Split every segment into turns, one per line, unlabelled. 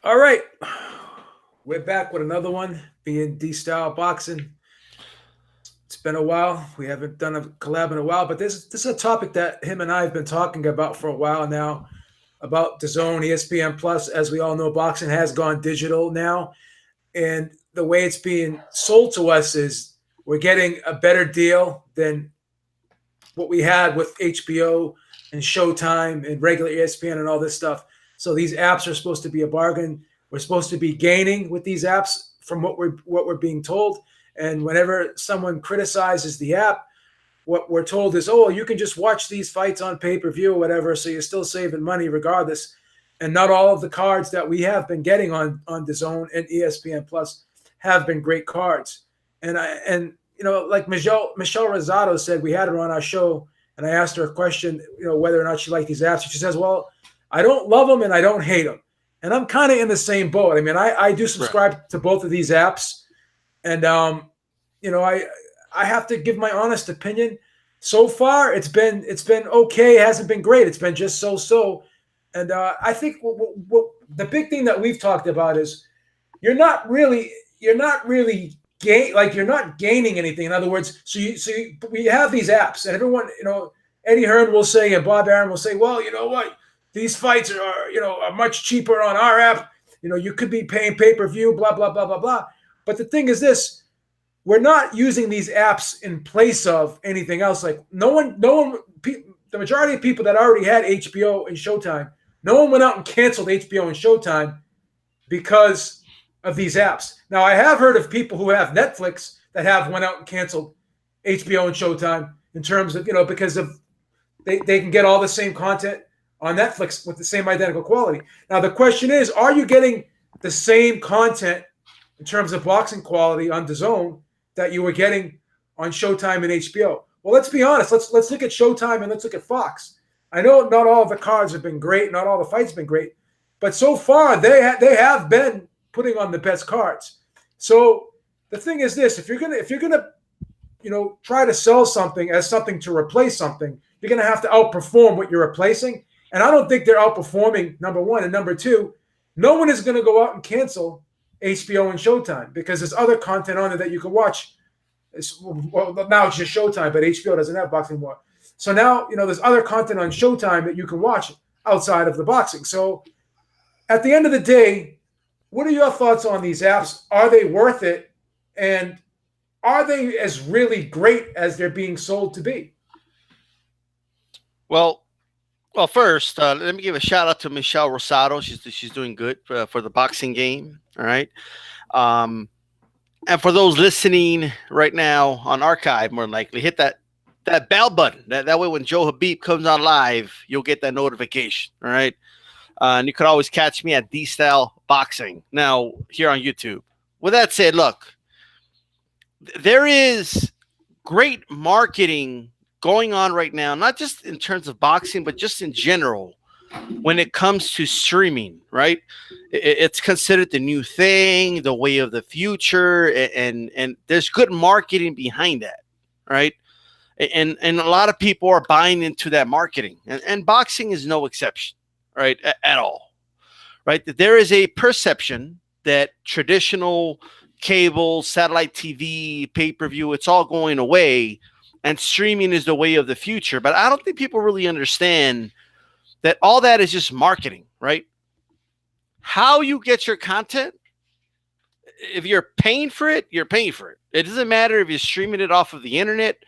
All right, we're back with another one, being DStyleBoxing. It's been a while. We haven't done a collab in a while, but this is a topic that him and I have been talking about for a while now, about DAZN, ESPN Plus. As we all know, boxing has gone digital now, and the way it's being sold to us is we're getting a better deal than what we had with HBO and Showtime and regular ESPN and all this stuff. So these apps are supposed to be a bargain. We're supposed to be gaining with these apps from what we're being told. And whenever someone criticizes the app, what we're told is, oh, you can just watch these fights on pay-per-view or whatever, so you're still saving money regardless. And not all of the cards that we have been getting on DAZN and ESPN Plus have been great cards. And like Michelle Rosado said, we had her on our show, and I asked her a question, whether or not she liked these apps. And she says, well, I don't love them and I don't hate them. And I'm kind of in the same boat. I mean, I do subscribe
Right.
to both of these apps, and I have to give my honest opinion. So far, it's been okay. It hasn't been great. It's been just so. And I think the big thing that we've talked about is you're not really you're not gaining anything. In other words, we have these apps, and everyone, Eddie Hearn will say and Bob Aaron will say, well, you know what, these fights are much cheaper on our app. You could be paying pay per view, blah blah blah blah blah. But the thing is this: we're not using these apps in place of anything else. Like the majority of people that already had HBO and Showtime, no one went out and canceled HBO and Showtime because of these apps. Now, I have heard of people who have Netflix that have went out and canceled HBO and Showtime in terms of, because of they can get all the same content on Netflix with the same identical quality. Now, the question is, are you getting the same content in terms of boxing quality on DAZN that you were getting on Showtime and HBO? Well, let's be honest. Let's look at Showtime and let's look at Fox. I know not all of the cards have been great, not all the fights have been great, but so far they have been putting on the best cards. So the thing is this: if you're gonna try to sell something as something to replace something, you're gonna have to outperform what you're replacing. And I don't think they're outperforming, number one. And number two, no one is gonna go out and cancel HBO and Showtime because there's other content on it that you can watch. Well, now it's just Showtime, but HBO doesn't have boxing anymore. So now there's other content on Showtime that you can watch outside of the boxing. So at the end of the day, what are your thoughts on these apps? Are they worth it? And are they as really great as they're being sold to be?
Well, well, first, let me give a shout out to Michelle Rosado. She's doing good for the boxing game. All right. Um, and for those listening right now on archive, more than likely, hit that bell button. That way, when Joe Habib comes on live, you'll get that notification. All right. And you could always catch me at DStyleBoxing now here on YouTube. With that said, look, there is great marketing going on right now, not just in terms of boxing, but just in general when it comes to streaming, right? It's considered the new thing, the way of the future, and there's good marketing behind that, right? And a lot of people are buying into that marketing, and boxing is no exception, right? At all, right? There is a perception that traditional cable, satellite TV, pay-per-view, it's all going away, and streaming is the way of the future. But I don't think people really understand that all that is just marketing, right? How you get your content, if you're paying for it, you're paying for it. It doesn't matter if you're streaming it off of the internet,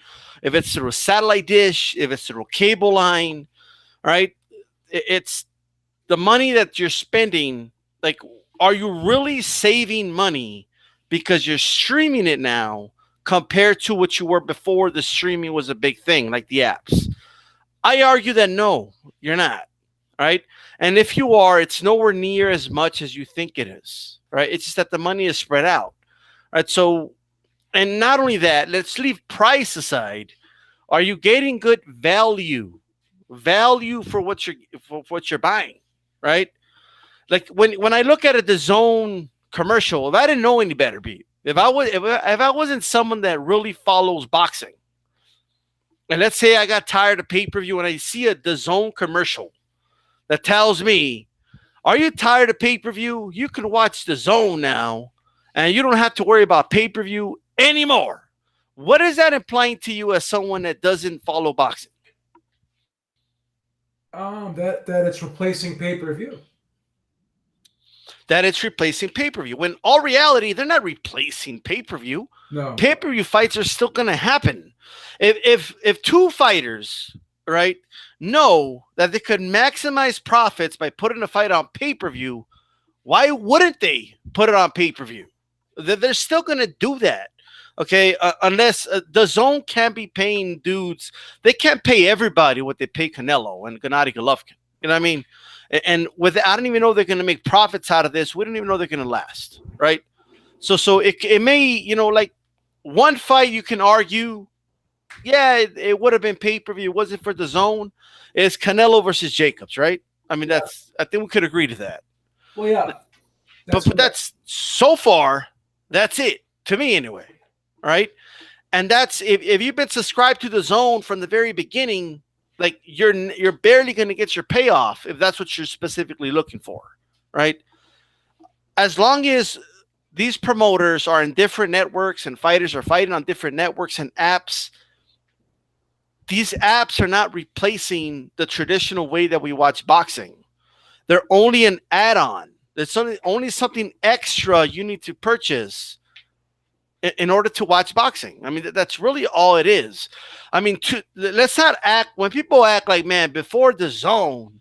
if it's through a satellite dish, if it's through a cable line, right? It's the money that you're spending. Like, are you really saving money because you're streaming it now compared to what you were before the streaming was a big thing, like the apps? I argue that no, you're not, right? And if you are, it's nowhere near as much as you think it is, right? It's just that the money is spread out, right? So, and not only that, let's leave price aside. Are you getting good value for what you're buying, right? Like when I look at the zone commercial, if I didn't know any better, Beat, if I wasn't someone that really follows boxing, and let's say I got tired of pay per view and I see the zone commercial that tells me Are you tired of pay-per-view? You can watch DAZN now, and you don't have to worry about pay-per-view anymore. What is that implying to you as someone that doesn't follow boxing?
That it's replacing pay-per-view.
That it's replacing pay-per-view. When all reality, they're not replacing pay-per-view.
No.
Pay-per-view fights are still going to happen. If two fighters, right, know that they could maximize profits by putting a fight on pay-per-view, why wouldn't they put it on pay-per-view? They're still going to do that. Okay, unless DAZN can't be paying dudes. They can't pay everybody what they pay Canelo and Gennady Golovkin. You know what I mean? And with I don't even know they're going to make profits out of this. We don't even know they're going to last, right? So it may, you know, like one fight you can argue, yeah, it would have been pay-per-view. Was it for DAZN? It's Canelo versus Jacobs, right? I mean, I think we could agree to that.
Well, yeah.
But that's so far, that's it to me anyway. Right. And that's if you've been subscribed to DAZN from the very beginning, like you're barely going to get your payoff if that's what you're specifically looking for. Right. As long as these promoters are in different networks and fighters are fighting on different networks and apps, these apps are not replacing the traditional way that we watch boxing. They're only an add-on. There's only something extra you need to purchase in order to watch boxing. I mean, that's really all it is. I mean, let's not act, when people act like, man, before DAZN,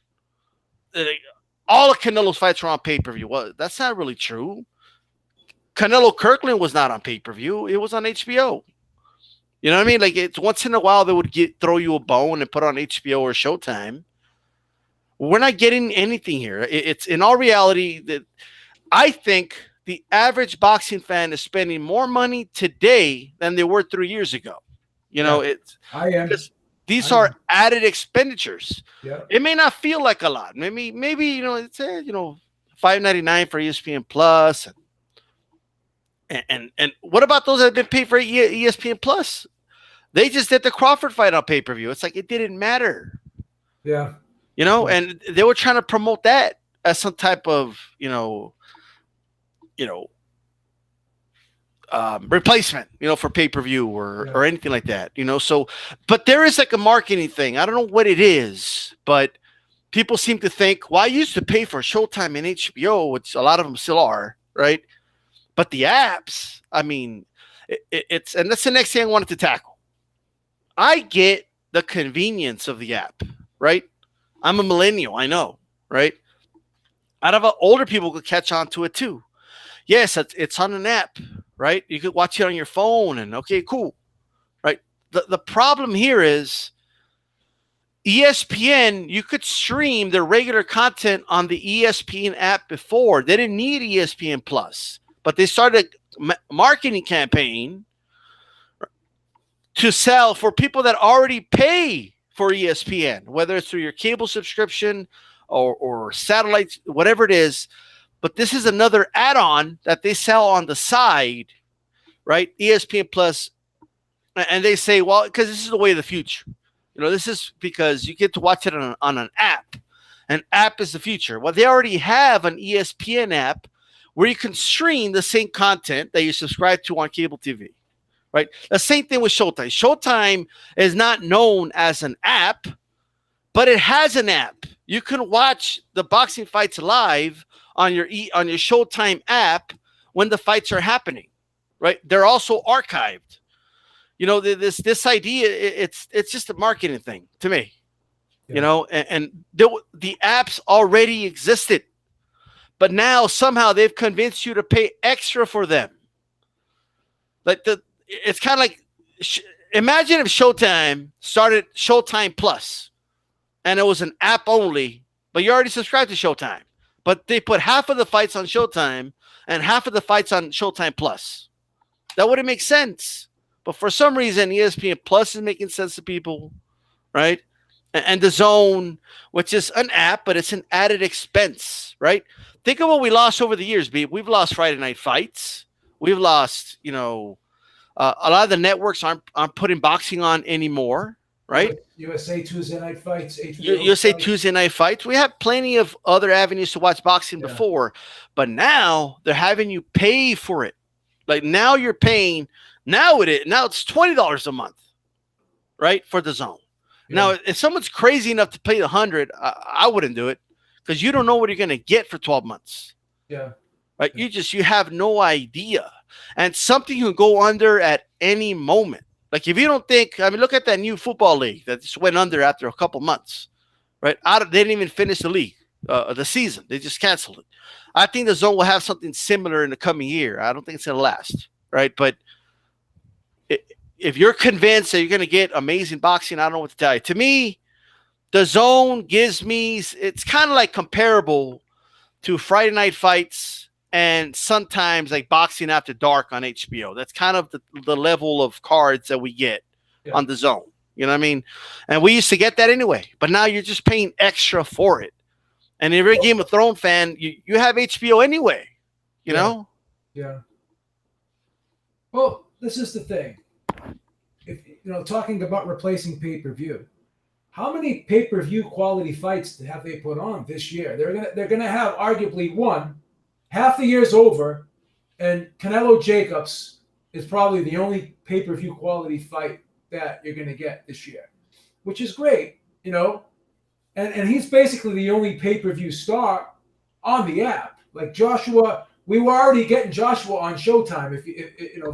all of Canelo's fights were on pay-per-view. Well, that's not really true. Canelo Kirkland was not on pay-per-view. It was on HBO. You know what I mean? Like, it's once in a while they would throw you a bone and put it on HBO or Showtime. We're not getting anything here. It's in all reality that I think the average boxing fan is spending more money today than they were 3 years ago. You know, these are added expenditures.
Yeah.
It may not feel like a lot. Maybe you know, it's $5.99 for ESPN Plus, and what about those that have been paid for ESPN Plus? They just did the Crawford fight on pay-per-view. It's like it didn't matter.
Yeah.
You know, and they were trying to promote that as some type of, replacement, for pay-per-view or anything like that, so, but there is like a marketing thing. I don't know what it is, but people seem to think, well, I used to pay for Showtime and HBO, which a lot of them still are, right? But the apps, I mean, it's, and that's the next thing I wanted to tackle. I get the convenience of the app, right? I'm a millennial, I know, right? A lot of older people could catch on to it too. Yes, it's on an app, right? You could watch it on your phone and okay, cool, right? The problem here is ESPN, you could stream the regular content on the ESPN app before. They didn't need ESPN Plus, but they started a marketing campaign to sell for people that already pay for ESPN, whether it's through your cable subscription or satellites, whatever it is. But this is another add-on that they sell on the side, right? ESPN Plus. And they say, well, because this is the way of the future. This is because you get to watch it on an app. An app is the future. Well, they already have an ESPN app where you can stream the same content that you subscribe to on cable TV, right? The same thing with Showtime. Showtime is not known as an app, but it has an app. You can watch the boxing fights live on your Showtime app when the fights are happening, right? They're also archived. This idea, it's just a marketing thing to me, and the apps already existed, but now somehow they've convinced you to pay extra for them. Like it's kind of like, imagine if Showtime started Showtime Plus and it was an app only, but you already subscribed to Showtime, but they put half of the fights on Showtime and half of the fights on Showtime Plus. That wouldn't make sense. But for some reason, ESPN Plus is making sense to people, right? And DAZN, which is an app, but it's an added expense, right? Think of what we lost over the years, Beeb. We've lost Friday night fights. We've lost, a lot of the networks aren't putting boxing on anymore, right?
USA Tuesday night fights,
USA Tuesday night fights. We have plenty of other avenues to watch boxing before, but now they're having you pay for it. Like now you're paying. Now it's $20 a month, right, for the DAZN. Yeah. Now, if someone's crazy enough to pay $100, I wouldn't do it because you don't know what you're going to get for 12 months.
Yeah.
Right. You have no idea, and something can go under at any moment. Like if you don't think, I mean, look at that new football league that just went under after a couple months, right? They didn't even finish the league, the season. They just canceled it. I think the DAZN will have something similar in the coming year. I don't think it's going to last, right? But if you're convinced that you're going to get amazing boxing, I don't know what to tell you. To me, the DAZN gives me, it's kind of like comparable to Friday night fights and sometimes like boxing after dark on HBO. That's kind of the level of cards that we get on the DAZN. You know what I mean? And we used to get that anyway, but now you're just paying extra for it. And if you're a Game of Thrones fan, you have HBO anyway, you know?
Yeah. Well, this is the thing. If talking about replacing pay-per-view, how many pay-per-view quality fights have they put on this year? They're gonna have arguably one. Half the year's over, and Canelo Jacobs is probably the only pay-per-view quality fight that you're going to get this year, which is great, And he's basically the only pay-per-view star on the app. Like Joshua, we were already getting Joshua on Showtime. If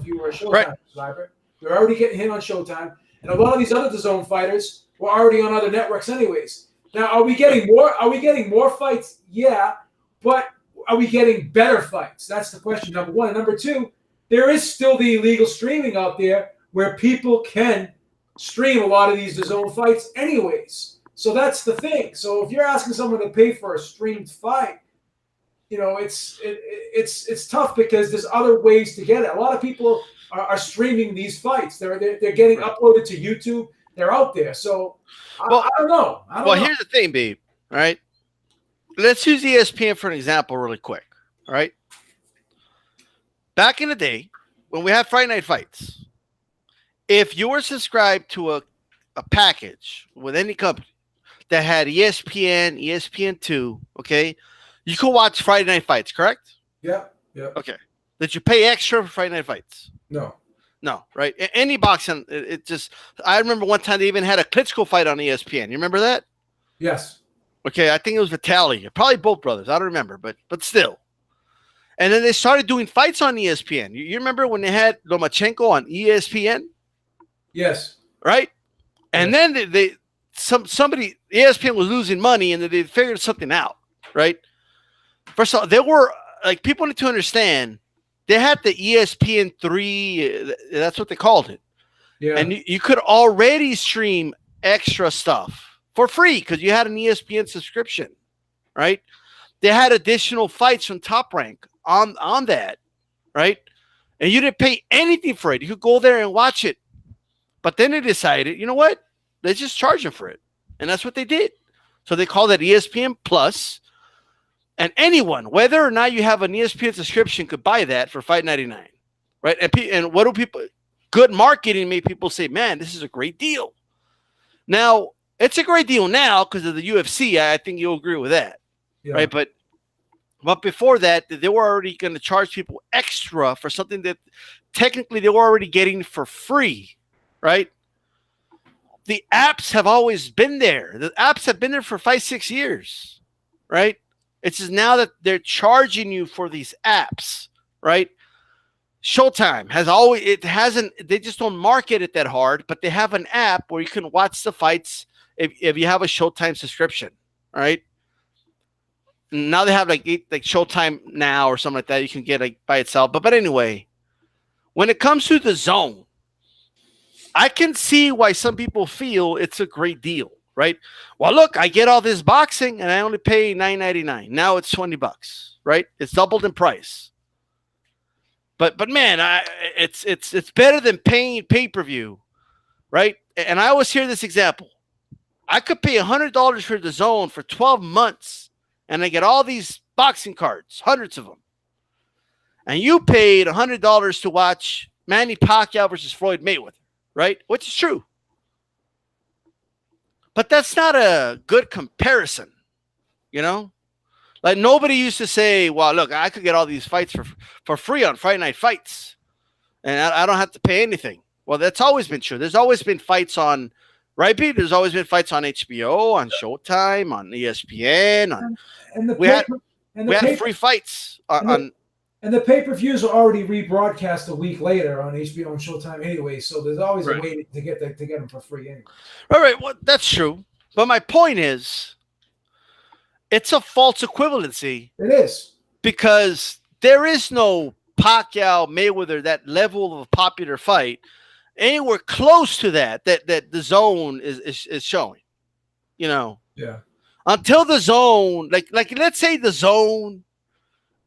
you were a Showtime subscriber, we were already getting him on Showtime, and a lot of these other DAZN fighters were already on other networks, anyways. Now, are we getting more? Are we getting more fights? Yeah, but are we getting better fights? That's the question, number one. And number two, there is still the illegal streaming out there where people can stream a lot of these DAZN fights anyways. So that's the thing. So if you're asking someone to pay for a streamed fight, it's tough because there's other ways to get it. A lot of people are streaming these fights. They're getting uploaded to YouTube. They're out there. So I don't know.
Here's the thing, Beeb, right? Let's use ESPN for an example really quick, all right? Back in the day, when we had Friday night fights, if you were subscribed to a package with any company that had ESPN, ESPN2, okay, you could watch Friday night fights, correct?
Yeah.
Okay. Did you pay extra for Friday night fights?
No,
right? Any boxing, I remember one time they even had a Klitschko fight on ESPN. You remember that?
Yes.
Okay, I think it was Vitaly. Probably both brothers. I don't remember, but still. And then they started doing fights on ESPN. You remember when they had Lomachenko on ESPN?
Yes.
Right? And then somebody ESPN was losing money and they figured something out, right? First of all, they were like, people need to understand they had the ESPN3, that's what they called it. Yeah. And you could already stream extra stuff for free because you had an ESPN subscription, right? They had additional fights from Top Rank on that, right? And you didn't pay anything for it. You could go there and watch it. But then they decided, you know what? Let's just charge them for it. And that's what they did. So they called it ESPN Plus. And anyone, whether or not you have an ESPN subscription, could buy that for $5.99, right? And what do people? Good marketing made people say, "Man, this is a great deal." Now it's a great deal now because of the UFC. I think you'll agree with that, right? But before that, they were already going to charge people extra for something that technically they were already getting for free, right? The apps have always been there. The apps have been there for 5-6 years, right? It's just now that they're charging you for these apps, right? Showtime they just don't market it that hard, but they have an app where you can watch the fights if you have a Showtime subscription, all right? Now they have like Showtime Now or something like that you can get like by itself. But anyway, when it comes to the DAZN, I can see why some people feel it's a great deal, right? Well, look, I get all this boxing and I only pay $9.99. Now it's $20, right? It's doubled in price. But man, it's better than paying pay-per-view, right? And I always hear this example. I could pay $100 for the DAZN for 12 months and I get all these boxing cards, hundreds of them. And you paid $100 to watch Manny Pacquiao versus Floyd Mayweather, right? Which is true. But that's not a good comparison, you know? Like nobody used to say, well, look, I could get all these fights for free on Friday Night Fights, and I don't have to pay anything. Well, that's always been true. There's always been fights on, right, Beeb? There's always been fights on HBO, on Showtime, on ESPN. We had free fights on.
And the pay-per-views are already rebroadcast a week later on HBO and Showtime anyway, so there's always a way to get them for free anyway.
All right, well, that's true. But my point is, it's a false equivalency.
It is.
Because there is no Pacquiao Mayweather, that level of a popular fight, anywhere close to that the DAZN is showing. You know?
Yeah.
Until the DAZN, like let's say the DAZN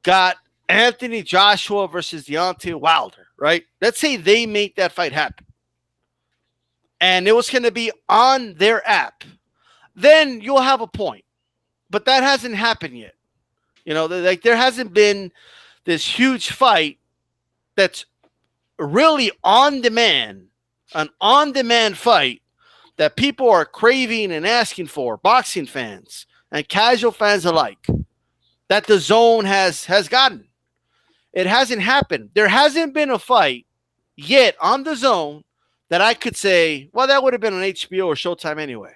got Anthony Joshua versus Deontay Wilder, right? Let's say they make that fight happen. And it was going to be on their app. Then you'll have a point. But that hasn't happened yet. You know, like there hasn't been this huge fight that's really on demand, an on-demand fight that people are craving and asking for, boxing fans and casual fans alike, that the DAZN has gotten. It hasn't happened. There hasn't been a fight yet on the DAZN that I could say, well, that would have been on HBO or Showtime anyway,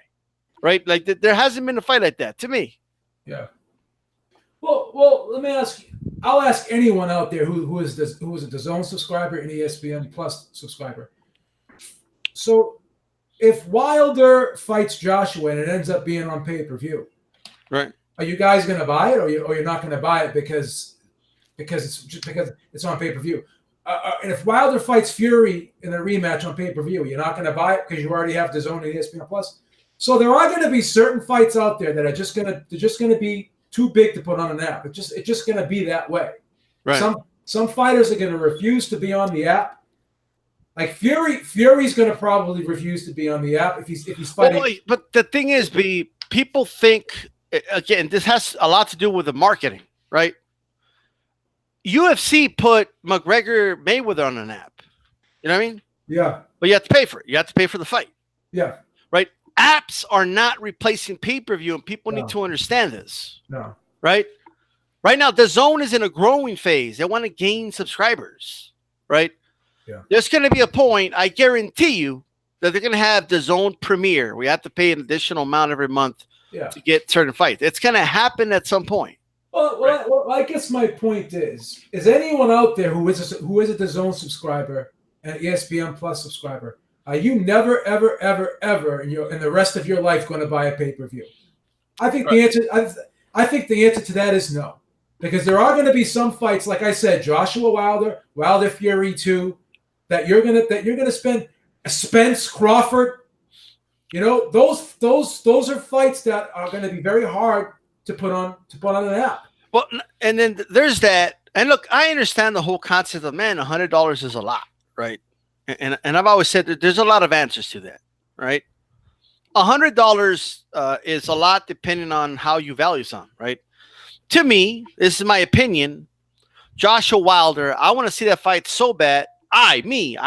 right? Like there hasn't been a fight like that to me.
Yeah. Well, let me ask you. I'll ask anyone out there who is a DAZN subscriber and ESPN Plus subscriber. So, if Wilder fights Joshua and it ends up being on pay-per-view,
right?
Are you guys going to buy it, or you're not going to buy it because it's on pay-per-view? And if Wilder fights Fury in a rematch on pay-per-view, you're not going to buy it because you already have DAZN and ESPN Plus. So there are going to be certain fights out there that are just going to be too big to put on an app. It's just going to be that way.
Right.
Some fighters are going to refuse to be on the app. Like Fury's going to probably refuse to be on the app if he's fighting.
Well, but the thing is, people think, again, this has a lot to do with the marketing, right? UFC put McGregor Mayweather on an app. You know what I mean?
Yeah.
But you have to pay for it. You have to pay for the fight.
Yeah.
Right? Apps are not replacing pay-per-view, and people need to understand this.
No.
Right? Right now, the DAZN is in a growing phase. They want to gain subscribers. Right?
Yeah.
There's going to be a point, I guarantee you, that they're going to have the DAZN premiere. We have to pay an additional amount every month to get certain fights. It's going to happen at some point.
Well, I guess my point is anyone out there who is a DAZN subscriber and ESPN Plus subscriber, are you never, ever, ever, ever in the rest of your life going to buy a pay-per-view? I think the answer to that is no, because there are going to be some fights, like I said, Joshua Wilder Fury 2, that you're gonna spend. Spence Crawford, you know, those are fights that are going to be very hard to put on an app.
Well, and then there's that. And look, I understand the whole concept of, man, $100 is a lot, right? And I've always said that there's a lot of answers to that, right? $100 is a lot depending on how you value something, right? To me, this is my opinion. Joshua Wilder, I want to see that fight so bad. I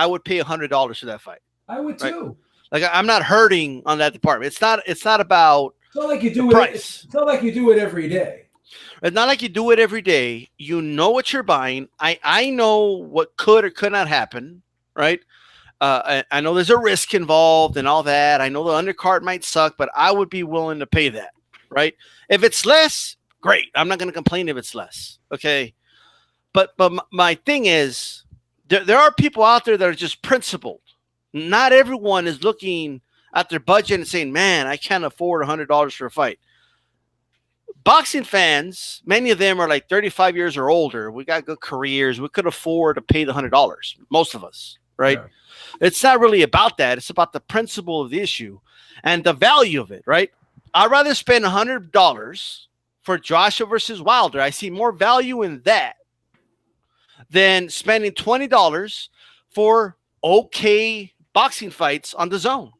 would pay $100 for that fight.
I would too.
Right? Like I'm not hurting on that department. It's not about.
It's not like you do it. It's not like you do it every day.
It's not like you do it every day. You know what you're buying. I know what could or could not happen, right? I know there's a risk involved and all that. I know the undercard might suck, but I would be willing to pay that, right? If it's less, great. I'm not going to complain if it's less, okay? But my thing is, there are people out there that are just principled. Not everyone is looking at their budget and saying, man, I can't afford $100 for a fight. Boxing fans, many of them are like 35 years or older. We got good careers. We could afford to pay the $100, most of us, right? Yeah. It's not really about that. It's about the principle of the issue and the value of it, right? I'd rather spend $100 for Joshua versus Wilder. I see more value in that than spending $20 for okay boxing fights on the DAZN.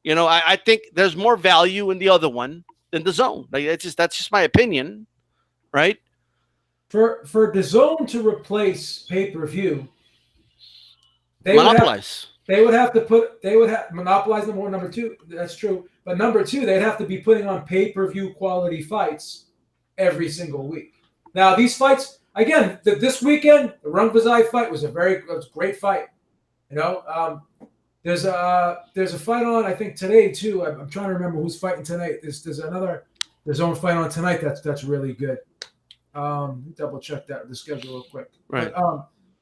You know, I think there's more value in the other one than the DAZN. Like that's just my opinion, right?
For DAZN to replace pay-per-view,
monopolize.
they would have monopolize number one, number two. That's true. But number two, they'd have to be putting on pay-per-view quality fights every single week. Now, these fights, again, this weekend, the Rungvisai fight was a great fight. You know, there's a fight on, I think, today, too. I'm trying to remember who's fighting tonight. There's another DAZN fight on tonight that's really good. Double check the schedule real quick.
Right.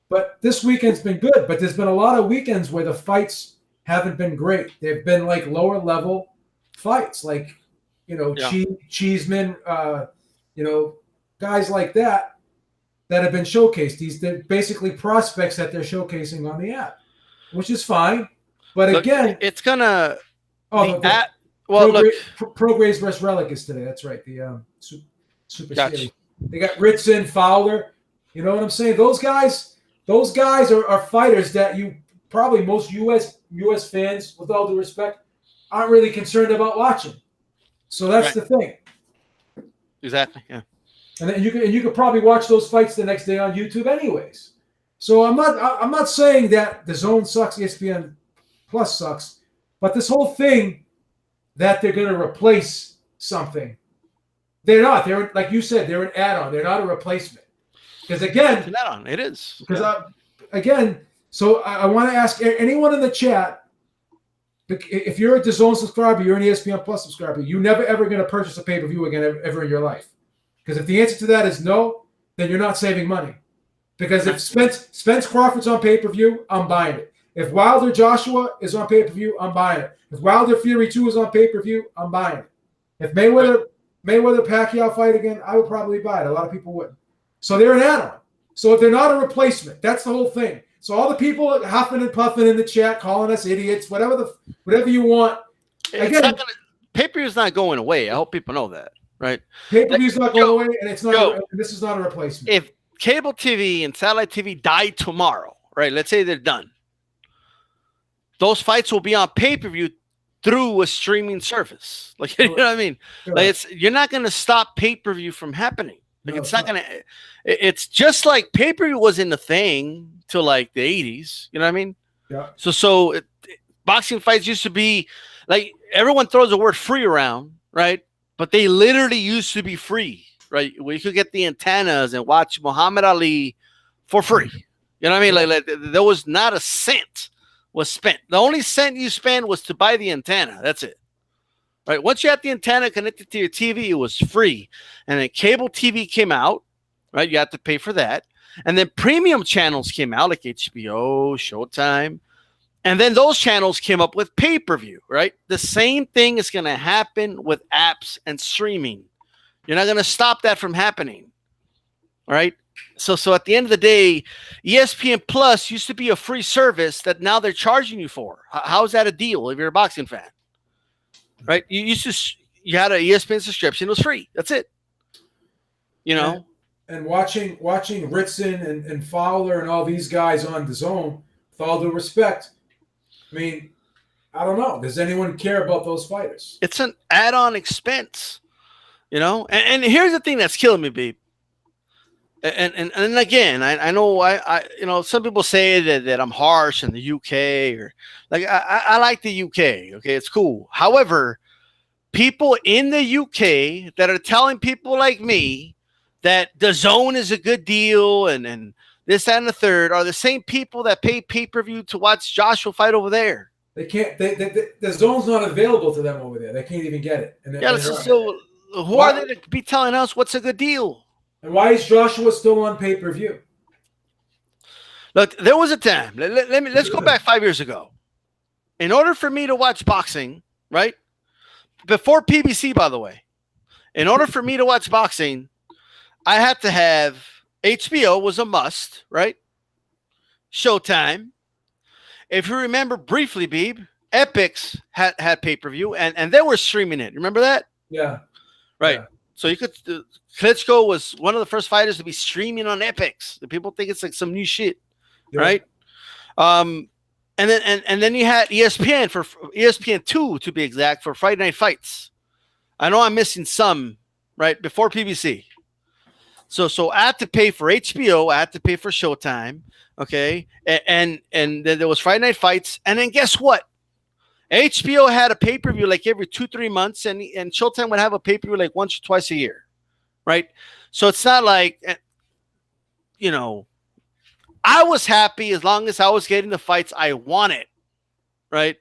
But this weekend's been good. But there's been a lot of weekends where the fights haven't been great. They've been like lower level fights, like, you know, Cheeseman, you know, guys like that have been showcased. They're basically prospects that they're showcasing on the app, which is fine. But look, again,
it's gonna.
Prograis versus Relic is today. That's right. The Super Series. They got Ritson, Fowler. You know what I'm saying? Those guys are fighters that you probably most U.S. fans, with all due respect, aren't really concerned about watching. So that's the thing.
Exactly. Yeah.
And then you could probably watch those fights the next day on YouTube, anyways. So I'm not saying that the DAZN sucks, ESPN Plus sucks, but this whole thing that they're going to replace something, they're not. They're, like you said, they're an add-on. They're not a replacement. Because again,
it's an add-on. It is.
Because again, so I want to ask anyone in the chat, if you're a DAZN subscriber, you're an ESPN Plus subscriber, you're never ever going to purchase a pay-per-view again ever in your life. Because if the answer to that is no, then you're not saving money. Because if Spence Crawford's on pay-per-view, I'm buying it. If Wilder Joshua is on pay-per-view, I'm buying it. If Wilder Fury 2 is on pay-per-view, I'm buying it. If Mayweather Pacquiao fight again, I would probably buy it. A lot of people wouldn't. So they're an add-on. So if they're not a replacement, that's the whole thing. So all the people huffing and puffing in the chat, calling us idiots, whatever you want. Again,
pay-per-view is not going away. I hope people know that, right?
Pay-per-view's not going away, and it's not. This is not a replacement.
If cable TV and satellite TV die tomorrow, right? Let's say they're done. Those fights will be on pay-per-view through a streaming service. Like, you know what I mean? Like, you're not going to stop pay-per-view from happening. Like, it's not going to. It's just like pay-per-view wasn't a thing till like the 80s. You know what I mean?
Yeah.
So boxing fights used to be like, everyone throws the word free around, right? But they literally used to be free, right? Where you could get the antennas and watch Muhammad Ali for free. You know what I mean? Like there was not a cent was spent. The only cent you spent was to buy the antenna. That's it. Right? Once you had the antenna connected to your TV, it was free. And then cable TV came out, right? You had to pay for that. And then premium channels came out, like HBO, Showtime. And then those channels came up with pay-per-view, right? The same thing is going to happen with apps and streaming. You're not going to stop that from happening, all right? So at the end of the day, ESPN Plus used to be a free service that now they're charging you for. How is that a deal if you're a boxing fan? Right? You had an ESPN subscription. It was free. That's it. You know?
And watching Ritson and Fowler and all these guys on DAZN, with all due respect, I mean, I don't know. Does anyone care about those fighters?
It's an add-on expense, you know? And here's the thing that's killing me, Beeb. And again, I know I you know, some people say that I'm harsh in the UK, or like I like the UK. Okay, it's cool. However, people in the UK that are telling people like me that DAZN is a good deal and this, that, and the third are the same people that pay pay-per-view to watch Joshua fight over there.
They can't. The zone's not available to them over there. They can't even get it.
So who are they to be telling us what's a good deal?
And why is Joshua still on pay-per-view?
Look, there was a time. Let's go back 5 years ago. In order for me to watch boxing, right? Before PBC, by the way, in order for me to watch boxing, I had to have HBO was a must, right? Showtime. If you remember briefly, Beeb, Epix had pay-per-view, and they were streaming it. Remember that?
Yeah.
Right. Yeah. So you could Klitschko was one of the first fighters to be streaming on Epix. The people think it's like some new shit, right? And then you had ESPN for ESPN2 to be exact for Friday Night Fights. I know I'm missing some, right, before PBC. So I had to pay for HBO. I had to pay for Showtime. Okay. And then there was Friday Night Fights. And then guess what? HBO had a pay-per-view like every 2-3 months, and Showtime would have a pay-per-view like once or twice a year. Right. So it's not like, you know, I was happy as long as I was getting the fights I wanted. Right.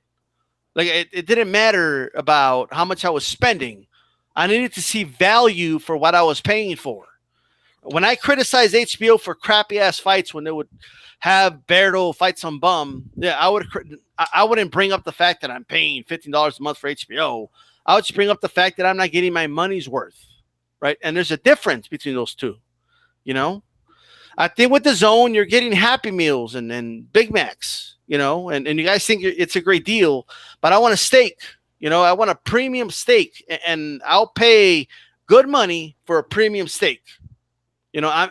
Like it didn't matter about how much I was spending. I needed to see value for what I was paying for. When I criticized HBO for crappy ass fights, when they would have Berto fight some bum, yeah, I wouldn't bring up the fact that I'm paying $15 a month for HBO. I would just bring up the fact that I'm not getting my money's worth, right? And there's a difference between those two, you know. I think with the DAZN, you're getting Happy Meals and Big Macs, you know, and you guys think it's a great deal, but I want a steak, you know, I want a premium steak, and I'll pay good money for a premium steak. You know,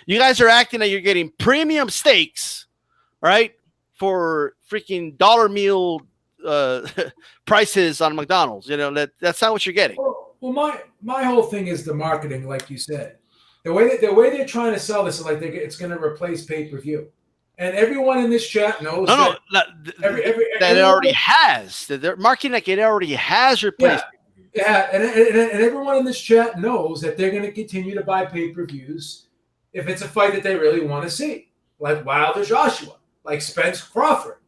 you guys are acting like you're getting premium steaks, right, for freaking dollar meal prices on McDonald's. You know, that's not what you're getting.
Well, my whole thing is the marketing, like you said. The way they're trying to sell this is like it's going to replace pay-per-view, and everyone in this chat knows.
That it already has. They're marketing like it already has replaced.
Yeah, and everyone in this chat knows that they're going to continue to buy pay-per-views if it's a fight that they really want to see, like Wilder Joshua, like Spence Crawford.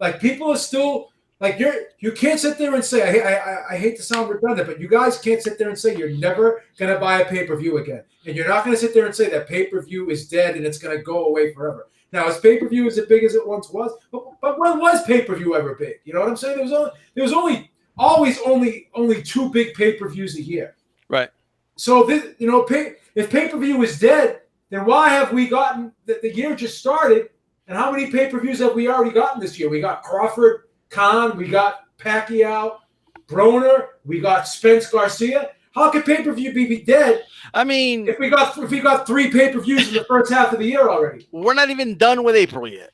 Like people are still like you can't sit there and say I hate to sound redundant, but you guys can't sit there and say you're never going to buy a pay-per-view again, and you're not going to sit there and say that pay-per-view is dead and it's going to go away forever. Now, is pay-per-view as big as it once was? But when was pay-per-view ever big? You know what I'm saying? There was always only 2 big pay-per-views a year.
Right.
So if pay-per-view is dead, then why have we gotten the year just started, and how many pay-per-views have we already gotten this year? We got Crawford, Khan, we got Pacquiao, Broner, we got Spence Garcia. How could pay-per-view be dead?
I mean,
if we got 3 pay-per-views in the first half of the year already.
We're not even done with April yet.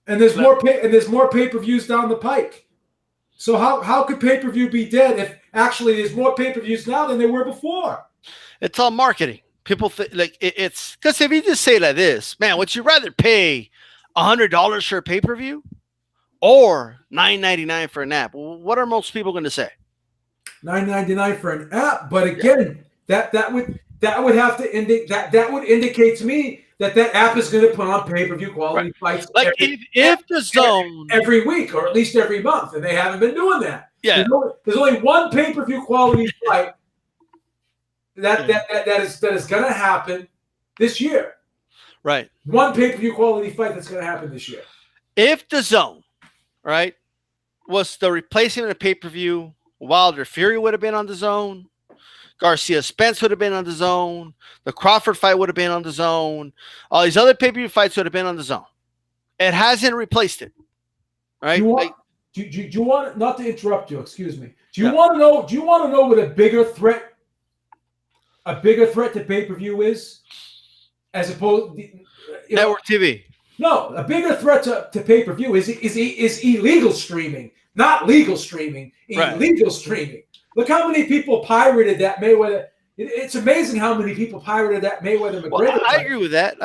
And there's more pay-per-views down the pike. So how could pay-per-view be dead if actually there's more pay-per-views now than there were before?
It's all marketing. People think like it's because if you just say like this, man, would you rather pay $100 for a pay-per-view or $9.99 for an app? What are most people going to say?
$9.99 for an app, but again, that would have to that would indicate to me that app is going to put on pay-per-view quality fights
like if the DAZN
every week or at least every month, and they haven't been doing that.
Yeah,
there's only one pay-per-view quality fight that is going to happen this year.
Right.
One pay-per-view quality fight that's going to happen this year.
If the DAZN, right, was the replacement of pay-per-view, Wilder Fury would have been on the DAZN. Garcia Spence would have been on the DAZN. The Crawford fight would have been on the DAZN. All these other pay-per-view fights would have been on the DAZN. It hasn't replaced it. Right?
Do you want, not to interrupt you, excuse me. Do you want to know what a bigger threat to pay-per-view is? As opposed
Network TV.
No, a bigger threat to pay-per-view is illegal streaming, not legal streaming. Illegal streaming. Look how many people pirated that Mayweather. It's amazing how many people pirated that Mayweather-McGregor.
Well, I agree with that.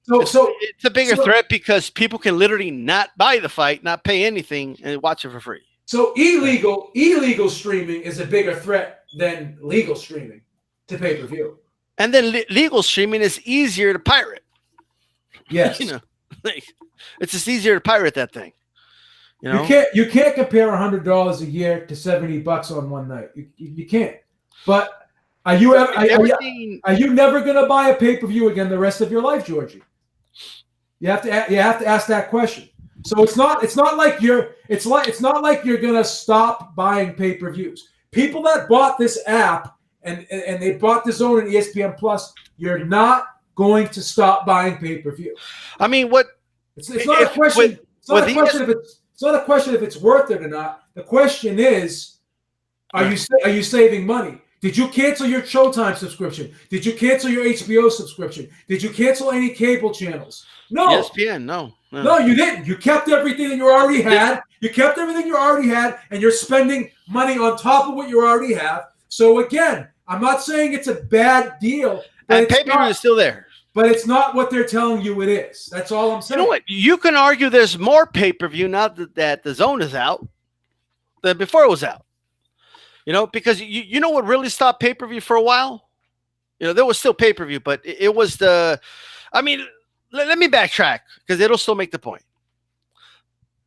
So
it's a bigger threat because people can literally not buy the fight, not pay anything, and watch it for free.
So illegal streaming is a bigger threat than legal streaming to pay-per-view.
And then legal streaming is easier to pirate.
Yes.
It's just easier to pirate that thing.
You can't compare $100 a year to $70 on one night. You can't. But are you never going to buy a pay-per-view again the rest of your life, Georgie? You have to ask that question. So it's not like you're going to stop buying pay-per-views. People that bought this app and they bought the DAZN and ESPN Plus, you're not going to stop buying pay-per-view.
I mean, what?
It's not a question. It's not a question if it's worth it or not. The question is, are you saving money? Did you cancel your Showtime subscription? Did you cancel your HBO subscription? Did you cancel any cable channels? No.
ESPN, no.
No, you didn't. You kept everything that you already had. And you're spending money on top of what you already have. So again, I'm not saying it's a bad deal.
And pay-per-view is still there.
But it's not what they're telling you it is. That's all I'm saying.
You know what? You can argue there's more pay-per-view now that the zone is out than before it was out. You know, because you know what really stopped pay-per-view for a while? You know, there was still pay-per-view, but it was the – I mean, let me backtrack because it'll still make the point.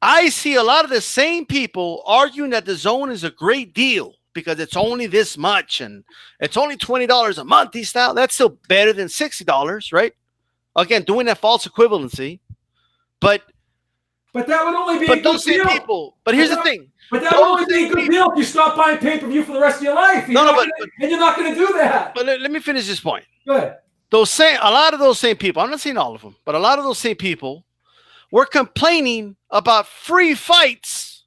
I see a lot of the same people arguing that the zone is a great deal because it's only this much and it's only $20 a month. That's still better than $60, right? Again, doing that false equivalency. But
that would only be a good deal.
People. But here's the thing.
But that would only be a good deal if you stop buying pay-per-view for the rest of your life. And you're not going to do that.
But let me finish this point.
Good.
A lot of those same people, I'm not saying all of them, but a lot of those same people were complaining about free fights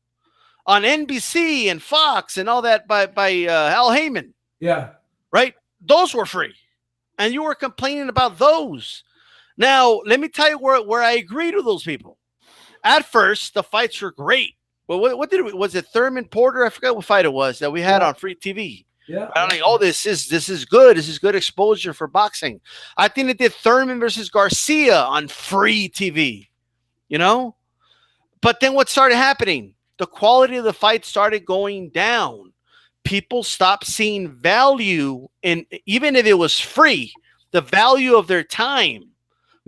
on NBC and Fox and all that by Al Heyman.
Yeah.
Right? Those were free. And you were complaining about those. Now, let me tell you where I agree with those people. At first, the fights were great. Well, was it Thurman Porter? I forgot what fight it was that we had on free TV.
Yeah.
I'm like, oh, this is good. This is good exposure for boxing. I think they did Thurman versus Garcia on free TV, you know? But then what started happening? The quality of the fight started going down. People stopped seeing value in, even if it was free, the value of their time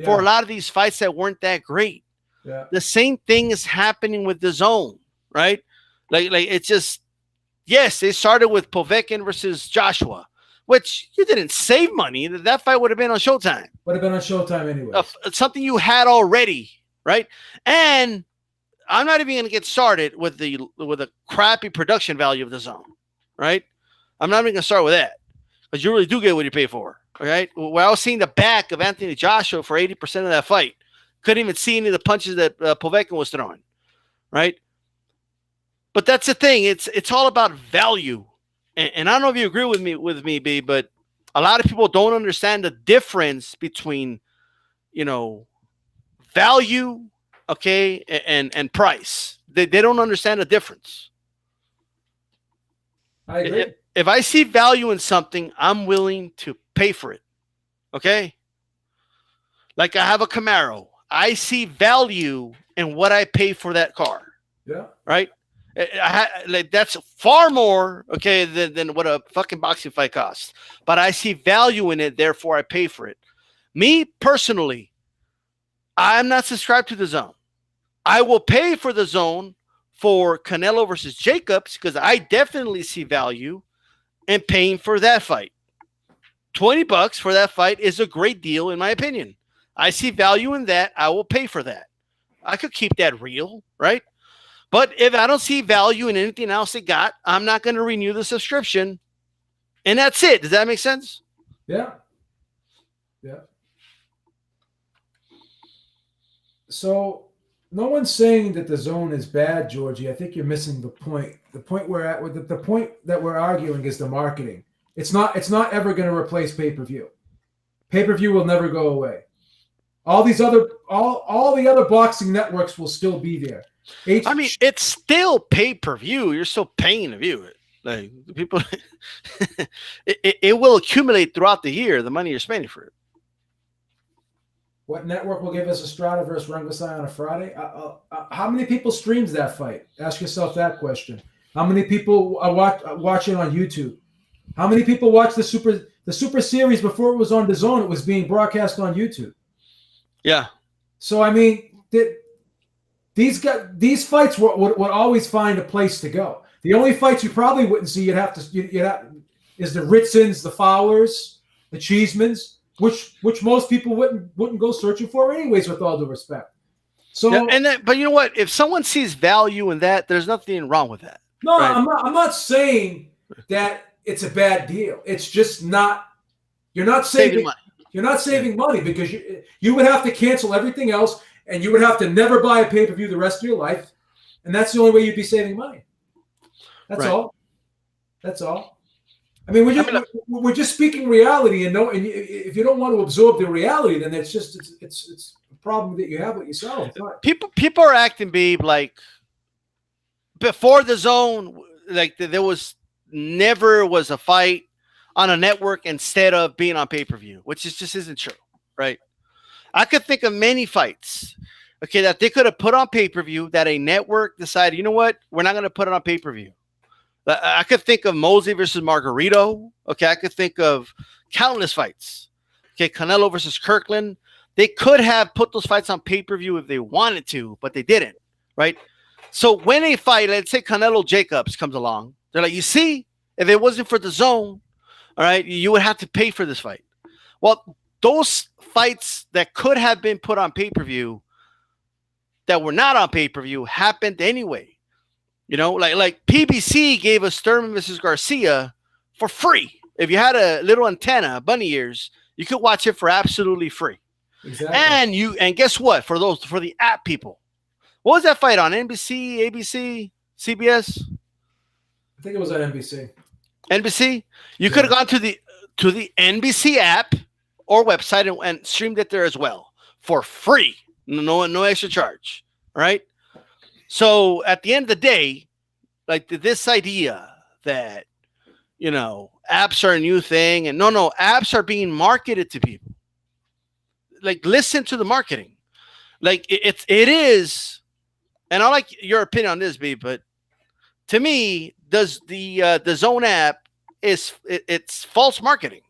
for a lot of these fights that weren't that great.
Yeah.
The same thing is happening with the zone, right? Like it's just, yes, they started with Povetkin versus Joshua, which you didn't save money. That fight would have been on Showtime.
Would have been on Showtime anyway.
Something you had already, right? And I'm not even going to get started with the crappy production value of the zone, right? I'm not even going to start with that because you really do get what you pay for, right? Well, I was seeing the back of Anthony Joshua for 80% of that fight. Couldn't even see any of the punches that Povetkin was throwing, right? But that's the thing. It's all about value. And I don't know if you agree with me, B, but a lot of people don't understand the difference between, you know, value, okay, and price. They don't understand the difference.
I agree.
If I see value in something, I'm willing to pay for it, okay? Like I have a Camaro. I see value in what I pay for that car.
Yeah.
Right? Like that's far more, okay, than what a fucking boxing fight costs. But I see value in it, therefore I pay for it. Me, personally, I'm not subscribed to the zone. I will pay for the zone for Canelo versus Jacobs because I definitely see value in paying for that fight. $20 for that fight is a great deal, in my opinion. I see value in that. I will pay for that. I could keep that real, right? But if I don't see value in anything else they got, I'm not going to renew the subscription. And that's it. Does that make sense?
Yeah. Yeah. So no one's saying that the zone is bad, Georgie. I think you're missing the point. The point the point that we're arguing is the marketing. It's not ever going to replace pay-per-view. Pay-per-view will never go away. All the other boxing networks will still be there.
I mean, it's still pay-per-view. You're still paying to view it. Like people, it will accumulate throughout the year. The money you're spending for it.
What network will give us Estrada versus Rungvisai on a Friday? How many people streams that fight? Ask yourself that question. How many people watch it on YouTube? How many people watch the Super Series before it was on DAZN? It was being broadcast on YouTube.
Yeah.
So I mean, these fights would always find a place to go. The only fights you probably wouldn't see is the Ritsons, the Fowlers, the Cheesemans, which most people wouldn't go searching for anyways. With all due respect. So,
yeah, but you know what? If someone sees value in that, there's nothing wrong with that.
No,
right?
I'm not saying that it's a bad deal. It's just not. You're not saving money. You're not saving money because you would have to cancel everything else, and you would have to never buy a pay-per-view the rest of your life, and that's the only way you'd be saving money. That's all. That's all. I mean, we're just speaking reality, and if you don't want to absorb the reality, then it's a problem that you have with yourself.
People are acting, Beeb, like before the zone, like there was never was a fight on a network instead of being on pay-per-view, which just isn't true, right? I could think of many fights, okay, that they could have put on pay-per-view that a network decided, you know what, we're not going to put it on pay-per-view. I could think of Mosley versus Margarito. Okay, I could think of countless fights. Okay, Canelo versus Kirkland. They could have put those fights on pay-per-view if they wanted to, but they didn't, right? So when a fight, let's say Canelo Jacobs comes along, they're like, you see, if it wasn't for DAZN, all right, you would have to pay for this fight. Well, those fights that could have been put on pay-per-view that were not on pay-per-view happened anyway. You know, like PBC gave us Thurman versus Garcia for free. If you had a little antenna, bunny ears, you could watch it for absolutely free. Exactly. And guess what? For the app people, what was that fight on? NBC, ABC, CBS?
I think it was on NBC.
NBC? You could have gone to the NBC app or website and streamed it there as well for free. No extra charge. Right? So at the end of the day, like this idea that, you know, apps are a new thing, and no, apps are being marketed to people. Like, listen to the marketing. Like it is, and I like your opinion on this, Beeb, but to me, does the DAZN app it's false marketing.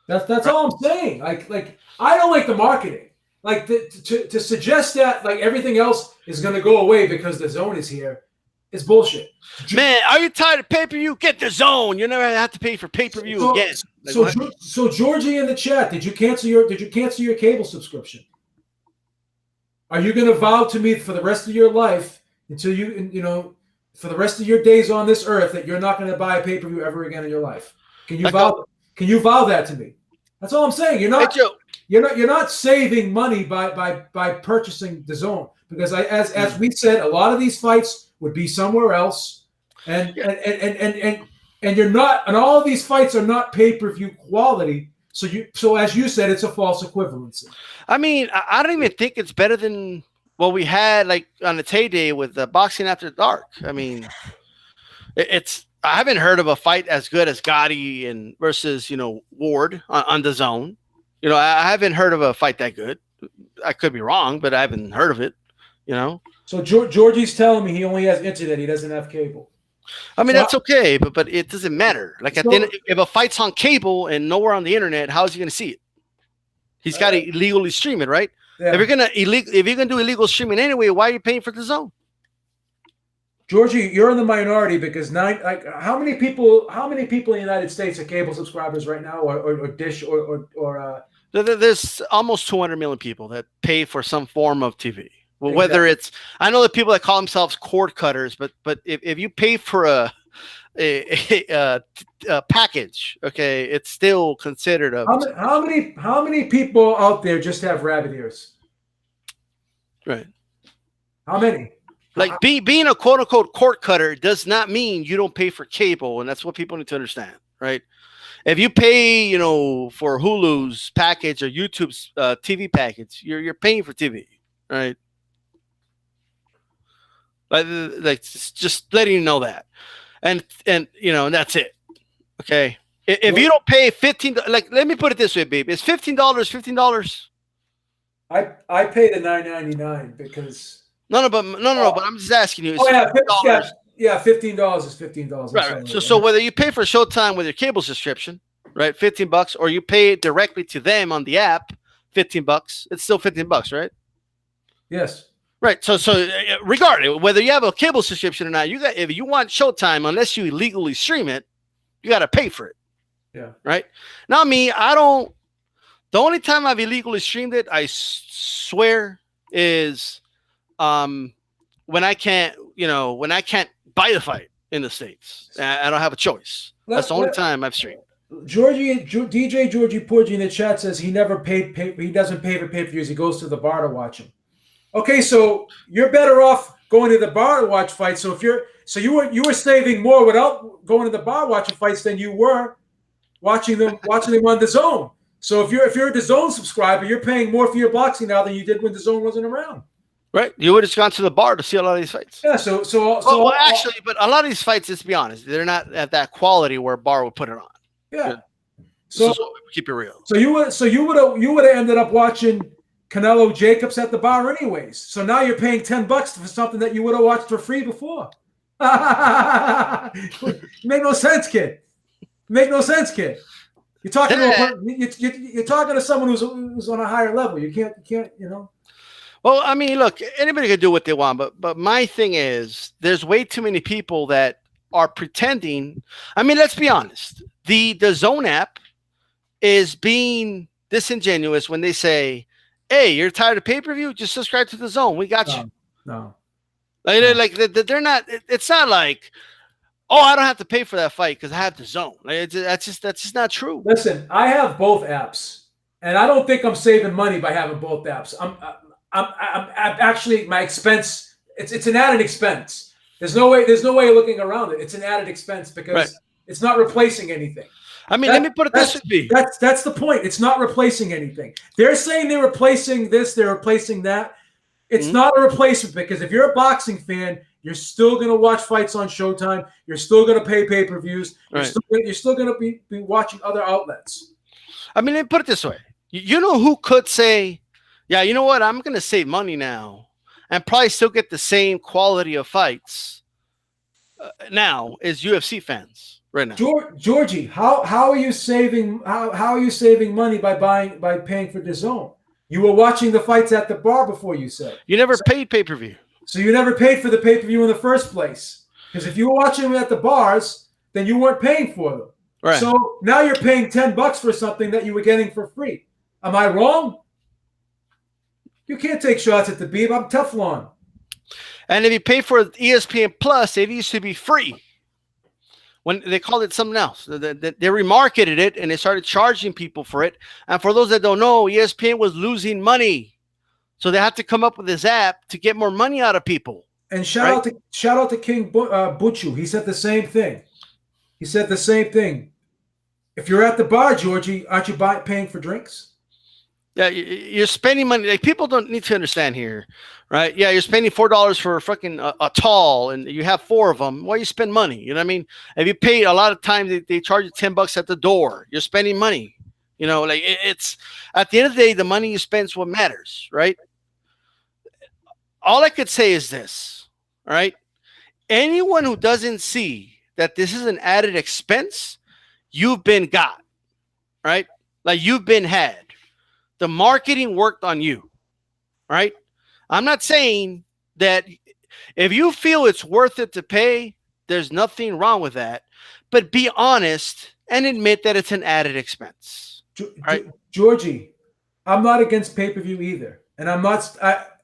That's right. All I'm saying. Like I don't like the marketing. Like to suggest that like everything else is going to go away because DAZN is here is bullshit.
Man, are you tired of pay-per-view? Get DAZN. You never have to pay for pay-per-view again. Like,
so Georgie in the chat, did you cancel your cable subscription? Are you going to vow to me for the rest of your life until for the rest of your days on this earth that you're not going to buy a pay-per-view ever again in your life? Can you vow that to me? That's all I'm saying. You're not saving money by purchasing DAZN, because as we said, a lot of these fights would be somewhere else, and you're not, and all of these fights are not pay-per-view quality. So as you said, it's a false equivalency.
I mean, I don't even think it's better than what we had like on its heyday with the Boxing After Dark. I mean, I haven't heard of a fight as good as Gotti and versus Ward on DAZN. I haven't heard of a fight that good. I could be wrong, but I haven't heard of it.
So Georgie's telling me he only has internet. He doesn't have cable.
I mean, that's okay, but it doesn't matter. Like at the end, if a fight's on cable and nowhere on the internet, how is he going to see it? He's got to illegally stream it, right? Yeah. If you're gonna do illegal streaming anyway, why are you paying for DAZN?
Georgie, you're in the minority because how many people in the United States are cable subscribers right now, or Dish or
There's almost 200 million people that pay for some form of TV. Well, whether it's, I know the people that call themselves cord cutters, but if you pay for a package, okay, it's still considered a.
How many people out there just have rabbit ears?
Right.
How many?
Like being a quote unquote cord cutter does not mean you don't pay for cable, and that's what people need to understand, right? If you pay, for Hulu's package or YouTube's TV package, you're paying for TV, right? Like just letting you know that, and that's it. Okay, if you don't pay $15, like let me put it this way, babe, it's $15.
I pay the $9.99 because
but I'm just asking you.
$15 is $15.
Right. So whether you pay for Showtime with your cable subscription, right, $15, or you pay it directly to them on the app, $15, it's still $15, right?
Yes. Right.
So regardless whether you have a cable subscription or not, if you want Showtime, unless you illegally stream it, you got to pay for it.
Yeah.
Right. Now me, I don't. The only time I've illegally streamed it, I swear, is when I can't buy the fight in the States. I don't have a choice. That's the only time I've streamed.
DJ Georgie Porgy in the chat says he never paid. He doesn't pay for pay-per-views. He goes to the bar to watch them. Okay, so you're better off going to the bar to watch fights. So you were saving more without going to the bar watching fights than you were watching them on DAZN. So if you're a DAZN subscriber, you're paying more for your boxing now than you did when DAZN wasn't around.
Right, you would have gone to the bar to see a lot of these fights.
Yeah,
but a lot of these fights, let's be honest, they're not at that quality where a bar would put it on.
Yeah, So
keep it real.
So you would have ended up watching Canelo Jacobs at the bar anyways. So now you're paying $10 for something that you would have watched for free before. Make no sense, kid. Make no sense, kid. You're talking you're talking to someone who's on a higher level. You can't, you know.
Well, I mean, look, anybody can do what they want, but my thing is, there's way too many people that are pretending. I mean, let's be honest. The DAZN app is being disingenuous when they say, "Hey, you're tired of pay-per-view? Just subscribe to DAZN. We got you."
No.
Like they're not. It's not like, "Oh, I don't have to pay for that fight because I have DAZN." Like, that's just not true.
Listen, I have both apps, and I don't think I'm saving money by having both apps. I'm actually, my expense. It's an added expense. There's no way of looking around it. It's an added expense because it's not replacing anything.
I mean, let me put it this way.
That's the point. It's not replacing anything. They're saying they're replacing this, they're replacing that. It's not a replacement because if you're a boxing fan, you're still going to watch fights on Showtime. You're still going to pay pay-per-views. You're still going to be watching other outlets.
I mean, let me put it this way. You know who could say, yeah, you know what? I'm going to save money now and probably still get the same quality of fights now is UFC fans. Right now,
Georgie, how are you saving money by paying for DAZN? You were watching the fights at the bar before, you said.
You never paid pay-per-view.
So you never paid for the pay-per-view in the first place. Because if you were watching them at the bars, then you weren't paying for them.
Right.
So now you're paying $10 for something that you were getting for free. Am I wrong? You can't take shots at the Beeb. I'm Teflon.
And if you pay for ESPN Plus, it used to be free. When they called it something else, they remarketed it and they started charging people for it. And for those that don't know, ESPN was losing money, so they had to come up with this app to get more money out of people.
And shout out to King Butchu. He said the same thing. If you're at the bar, Georgie, aren't you paying for drinks?
Yeah, you're spending money. Like, people don't need to understand here, right? Yeah, you're spending $4 for fucking a tall, and you have 4 of them. Why you spend money? You know what I mean? If you pay a lot of times, they charge you $10 at the door. You're spending money. You know, like it's at the end of the day, the money you spend is what matters, right? All I could say is this, all right? Anyone who doesn't see that this is an added expense, you've been got, right? Like, you've been had. The marketing worked on you, right? I'm not saying that if you feel it's worth it to pay, there's nothing wrong with that. But be honest and admit that it's an added expense. Right?
Georgie, I'm not against pay-per-view either. And I'm not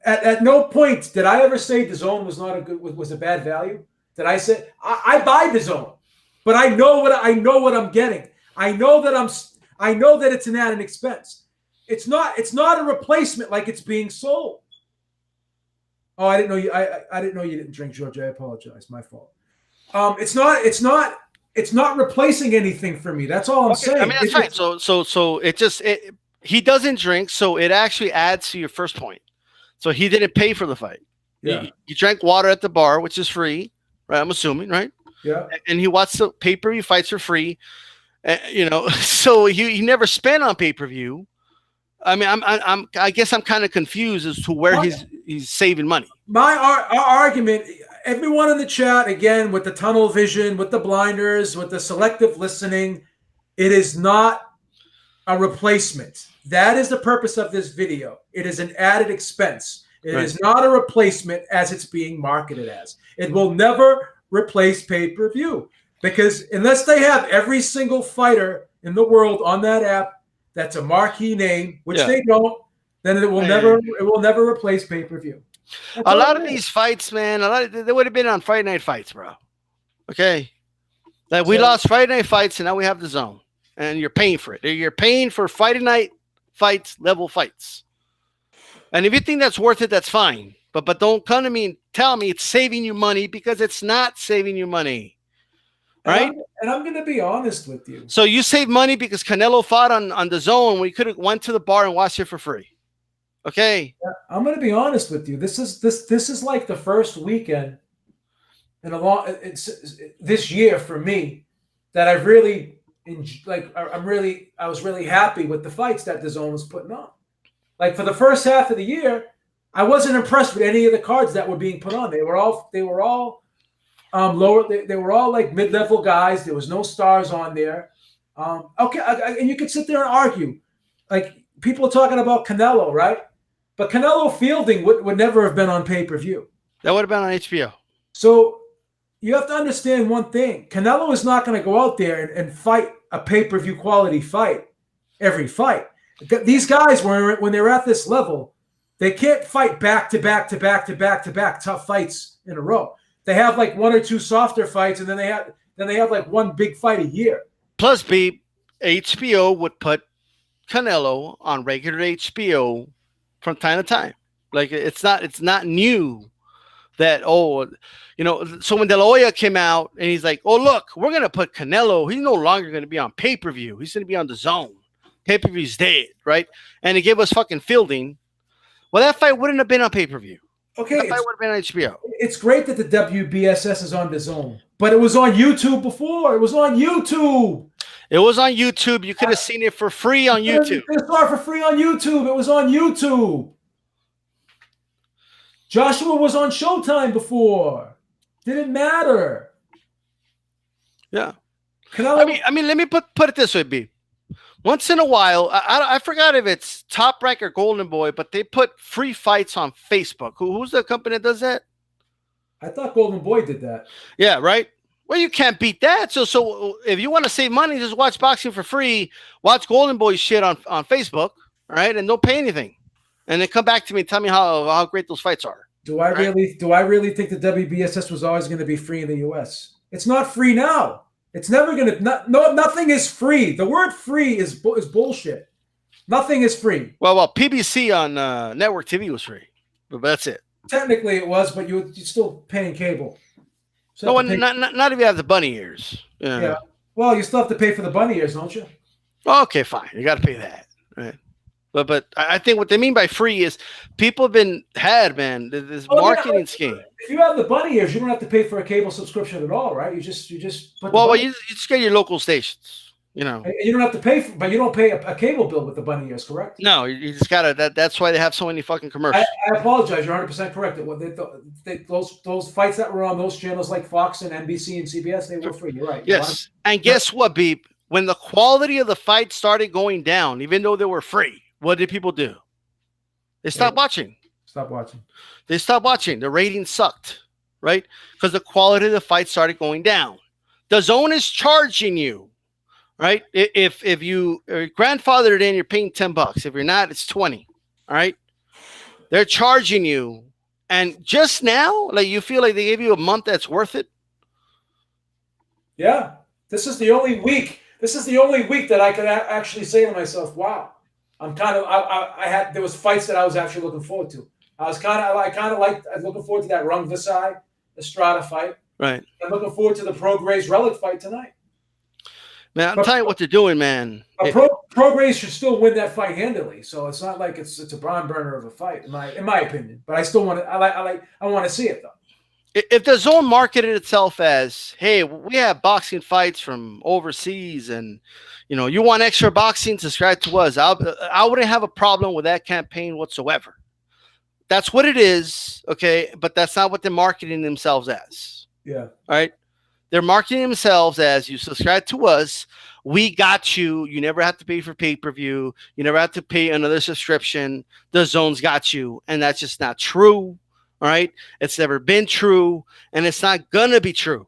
at no point did I ever say DAZN was a bad value. Did I say I buy DAZN, but I know what I'm getting. I know that it's an added expense. It's not a replacement like it's being sold. Oh, I didn't know you. I didn't know you didn't drink, George. I apologize. My fault. It's not replacing anything for me. That's all I'm saying.
I mean, that's fine. So he doesn't drink, so it actually adds to your first point. So he didn't pay for the fight.
Yeah.
He drank water at the bar, which is free, right? I'm assuming, right?
Yeah.
And he watched the pay-per-view fights for free. You know, so he never spent on pay-per-view. I mean, I guess I'm kind of confused as to where he's saving money.
Our argument, everyone in the chat, again, with the tunnel vision, with the blinders, with the selective listening, it is not a replacement. That is the purpose of this video. It is an added expense. It is not a replacement as it's being marketed as. It will never replace pay-per-view because unless they have every single fighter in the world on that app that's a marquee name, which they don't, then it will never replace pay-per-view.
A lot of these fights, man, they would have been on Friday Night Fights, bro. Okay? Like, we lost Friday Night Fights, and now we have DAZN. And you're paying for it. You're paying for Friday Night Fights level fights. And if you think that's worth it, that's fine. But don't come to me and tell me it's saving you money, because it's not saving you money. Right?
And I'm going to be honest with you.
So you save money because Canelo fought on DAZN. We could have went to the bar and watched it for free. Okay.
I'm going to be honest with you. This is like the first weekend in this year for me that I've really I was really happy with the fights that DAZN was putting on. Like for the first half of the year, I wasn't impressed with any of the cards that were being put on. They were all lower. They were all like mid-level guys. There was no stars on there. Okay, and you could sit there and argue. Like people are talking about Canelo, right? But Canelo fielding would never have been on pay-per-view.
That would have been on HBO.
So you have to understand one thing. Canelo is not going to go out there and fight a pay-per-view quality fight every fight. These guys, when they're at this level, they can't fight back to back tough fights in a row. They have like one or two softer fights, and then they have like one big fight a year.
Plus, Beeb, HBO would put Canelo on regular HBO from time to time. Like it's not new that so when De La Hoya came out and he's like, oh look, we're gonna put Canelo. He's no longer gonna be on pay-per-view. He's gonna be on DAZN. Pay-per-view's dead, right? And he gave us fucking fielding. Well, that fight wouldn't have been on pay-per-view.
Okay,
that fight would have been on HBO.
It's great that the WBSS is on DAZN, but it was on YouTube before. It was on YouTube.
It was on YouTube. You could have seen it for free on YouTube.
You could have saw it for free on YouTube. It was on YouTube. Joshua was on Showtime before. Didn't matter.
Yeah.
Canelo,
I mean, let me put it this way, B. Once in a while, I forgot if it's Top Rank or Golden Boy, but they put free fights on Facebook. Who's the company that does that?
I thought Golden Boy did that.
Yeah, right? Well, you can't beat that. So if you want to save money, just watch boxing for free. Watch Golden Boy shit on Facebook, all right? And don't pay anything. And then come back to me and tell me how great those fights are.
Do I really think the WBSS was always going to be free in the US? It's not free now. It's never going to. Nothing is free. The word free is bullshit. Nothing is free.
Well, PBC on network TV was free, but that's it.
Technically, it was, but you're still paying cable. So
no, not if you have the bunny ears.
Yeah. Well, you still have to pay for the bunny ears, don't you?
Okay, fine. You got to pay that, right? But I think what they mean by free is people have had this marketing scheme.
If you have the bunny ears, you don't have to pay for a cable subscription at all, right? You just put
you just get your local stations, you know.
And you don't have to pay but you don't pay a cable bill with the bunny ears, correct?
No, you just gotta. That's why they have so many fucking commercials.
I apologize. You're 100% correct. Those fights that were on those channels like Fox and NBC and CBS, they were free. You're right.
Yes, and guess what, Beep? When the quality of the fight started going down, even though they were free, what did people do? They stopped watching. They stopped watching. The ratings sucked, right? Because the quality of the fight started going down. DAZN is charging you, right? If you are grandfathered in, you're paying $10. If you're not, it's 20. All right. They're charging you. And just now, like you feel like they gave you a month that's worth it.
Yeah. This is the only week that I could actually say to myself, wow. There was fights that I was actually looking forward to. I was looking forward to that Rung Visai Estrada fight.
Right.
I'm looking forward to the Pro Grace Relic fight tonight.
Man, I'm telling you what they're doing, man.
Pro Grace should still win that fight handily. So it's not like it's a barn burner of a fight, in my opinion. But I still want to. I want to see it though.
If the zone marketed itself as, hey, we have boxing fights from overseas and, you want extra boxing, subscribe to us, I wouldn't have a problem with that campaign whatsoever. That's what it is, okay? But that's not what they're marketing themselves as.
Yeah.
All right? They're marketing themselves as, you subscribe to us, we got you. You never have to pay for pay-per-view. You never have to pay another subscription. The zone's got you. And that's just not true. All right. It's never been true, and it's not gonna be true.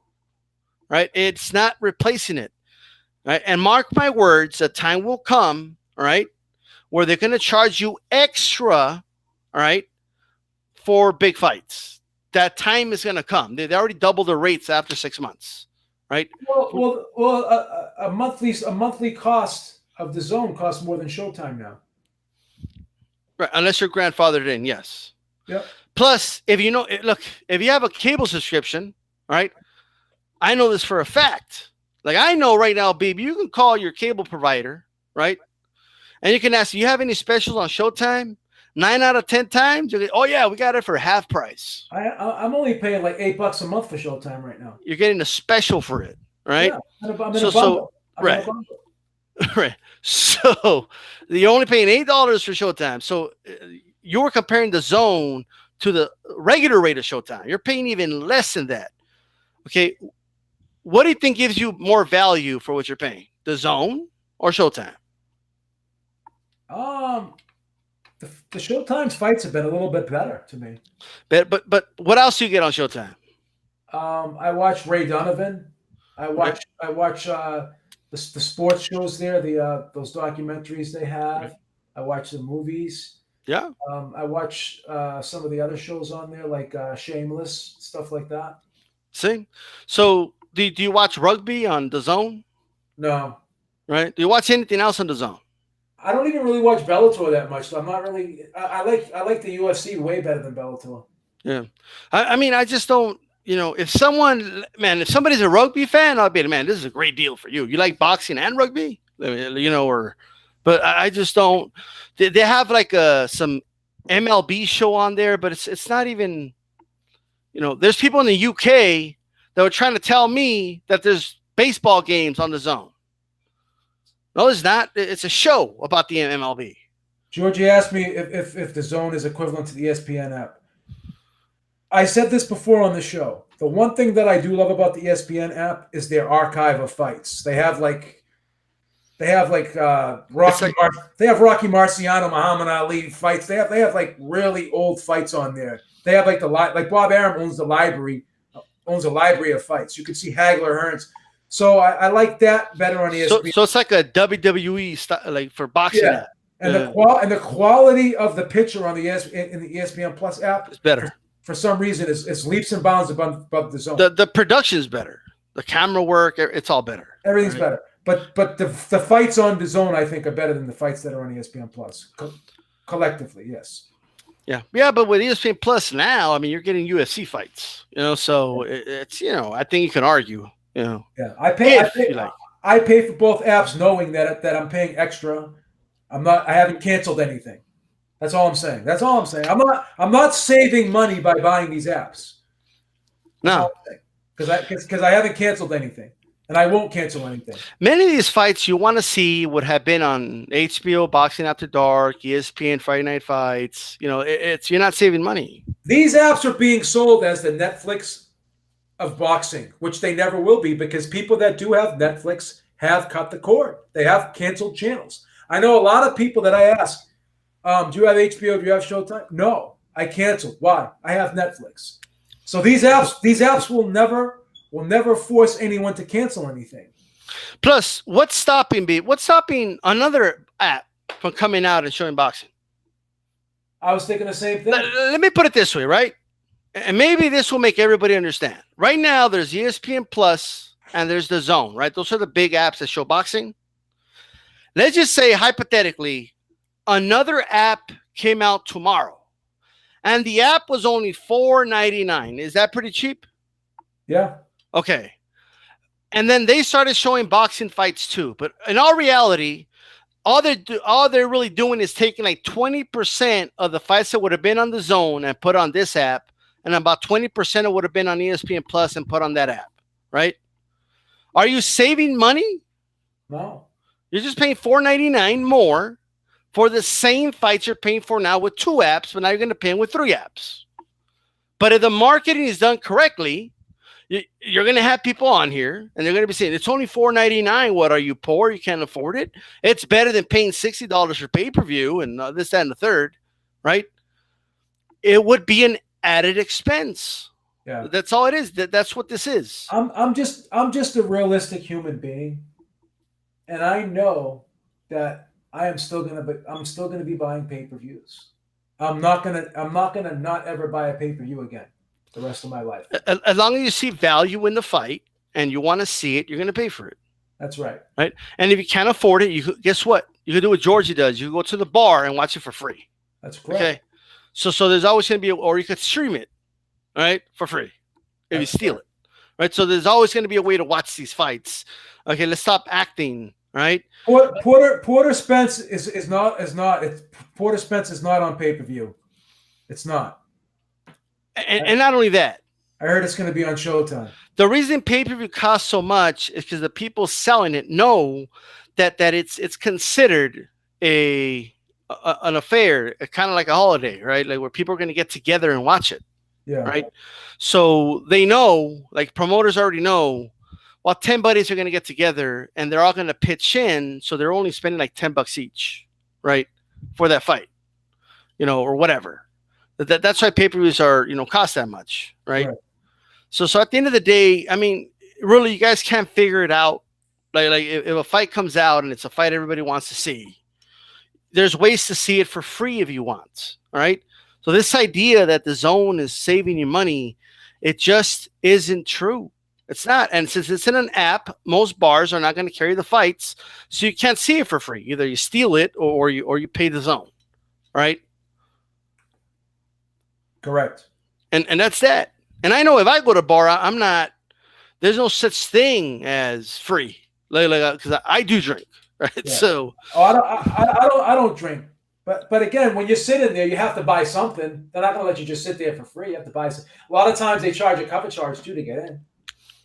Right. It's not replacing it. Right. And mark my words, a time will come, all right, where they're gonna charge you extra, all right, for big fights. That time is gonna come. They already doubled the rates after 6 months. Right.
Well, a monthly cost of the zone costs more than Showtime now.
Right. Unless you're grandfathered in, yes.
Yep.
Plus, if you have a cable subscription, all right, I know this for a fact. Like I know right now, Beeb, you can call your cable provider, right? And you can ask, do you have any specials on Showtime? 9 out of 10 times, you go, oh yeah, we got it for half price.
I'm only paying like $8 a month for Showtime right now.
You're getting a special for it, right?
Yeah, I'm in a bundle.
Right. Right. So you're only paying $8 for Showtime. So you're comparing the Zone to the regular rate of Showtime. You're paying even less than that. Okay. What do you think gives you more value for what you're paying? The Zone or Showtime?
The Showtime's fights have been a little bit better to me.
But what else do you get on Showtime?
I watch Ray Donovan. I watch the sports shows there, those documentaries they have. I watch the movies.
Yeah.
I watch some of the other shows on there, like Shameless, stuff like that.
See? So do you watch rugby on the Zone?
No.
Right? Do you watch anything else on the Zone?
I don't even really watch Bellator that much, so I'm not really. I like the UFC way better than Bellator.
Yeah. I mean, I just don't. If somebody's a rugby fan, I'll be like, man, this is a great deal for you. You like boxing and rugby? But I just don't. They have like some MLB show on there, but it's not even. There's people in the UK that were trying to tell me that there's baseball games on the Zone. No, it's not. It's a show about the MLB.
Georgie asked me if the Zone is equivalent to the ESPN app. I said this before on the show. The one thing that I do love about the ESPN app is their archive of fights. They have Rocky Marciano, Muhammad Ali fights. They have like really old fights on there. They have like Bob Arum owns a library of fights. You can see Hagler, Hearns. So I like that better on ESPN.
So it's like a WWE style, like for boxing.
Yeah. And the quality of the picture on the ESPN Plus app
is better.
For some reason, it's leaps and bounds above the Zone.
The production is better. The camera work, it's all better.
Everything's better. But the fights on the Zone, I think, are better than the fights that are on ESPN Plus. Collectively, yes.
Yeah, but with ESPN Plus now, I mean, you're getting UFC fights. So it's I think you can argue. Yeah,
I pay for both apps, knowing that I'm paying extra. I haven't canceled anything. That's all I'm saying. I'm not saving money by buying these apps.
No,
because I haven't canceled anything, and I won't cancel anything.
Many of these fights you want to see would have been on HBO, Boxing After Dark, ESPN, Friday Night Fights. You're not saving money.
These apps are being sold as the Netflix of boxing, which they never will be, because people that do have Netflix have cut the cord. They have canceled channels. I know a lot of people that I ask, do you have HBO? Do you have Showtime? No, I canceled. Why? I have Netflix. So these apps will never force anyone to cancel anything.
Plus, what's stopping another app from coming out and showing boxing?
I was thinking the same thing.
Let me put it this way, right? And maybe this will make everybody understand. Right now, there's ESPN Plus and there's the Zone, right? Those are the big apps that show boxing. Let's just say, hypothetically, another app came out tomorrow, and the app was only $4.99. Is that pretty cheap?
Yeah.
Okay. And then they started showing boxing fights too. But in all reality, all they're really doing is taking like 20% of the fights that would have been on the Zone and put on this app, and about 20% of would have been on ESPN Plus and put on that app, right? Are you saving money?
No.
You're just paying $4.99 more for the same fights you're paying for now with 2 apps, but now you're going to pay them with 3 apps. But if the marketing is done correctly, you're going to have people on here, and they're going to be saying, it's only $4.99. What, are you poor? You can't afford it? It's better than paying $60 for pay-per-view and this, that, and the third, right? It would be an added expense.
Yeah.
That's all it is. That's what this is.
I'm just a realistic human being, and I know that I'm still gonna be buying pay-per-views. I'm not gonna not ever buy a pay-per-view again the rest of my life.
As long as you see value in the fight and you want to see it, you're going to pay for it.
That's right.
Right. And if you can't afford it, guess what? You can do what Georgie does. You can go to the bar and watch it for free.
That's correct.
Okay. So there's always going to be, or you could stream it, right, for free if you steal it. Right. So there's always going to be a way to watch these fights. Okay. Let's stop acting. Right.
Porter Spence is not Porter Spence is not on pay-per-view. It's not.
And not only that,
I heard it's going to be on Showtime.
The reason pay-per-view costs so much is because the people selling it know that it's considered an affair, kind of like a holiday, right? Like where people are going to get together and watch it, right? So they know, like promoters already know, well, 10 buddies are going to get together and they're all going to pitch in, so they're only spending like $10 each, right, for that fight, or whatever. That's why pay-per-views are, cost that much, right? So at the end of the day, I mean, really, you guys can't figure it out. Like if a fight comes out and it's a fight everybody wants to see, there's ways to see it for free if you want. All right. So this idea that the DAZN is saving you money, it just isn't true. It's not. And since it's in an app, most bars are not going to carry the fights, so you can't see it for free. Either you steal it or you pay the DAZN. Right.
Correct.
And that's that. And I know if I go to a bar, I'm not. There's no such thing as free, because I do drink, right? Yeah. So,
I don't drink, but again, when you're sitting there, you have to buy something. They're not going to let you just sit there for free. You have to buy some. A lot of times they charge a cover charge too to get in.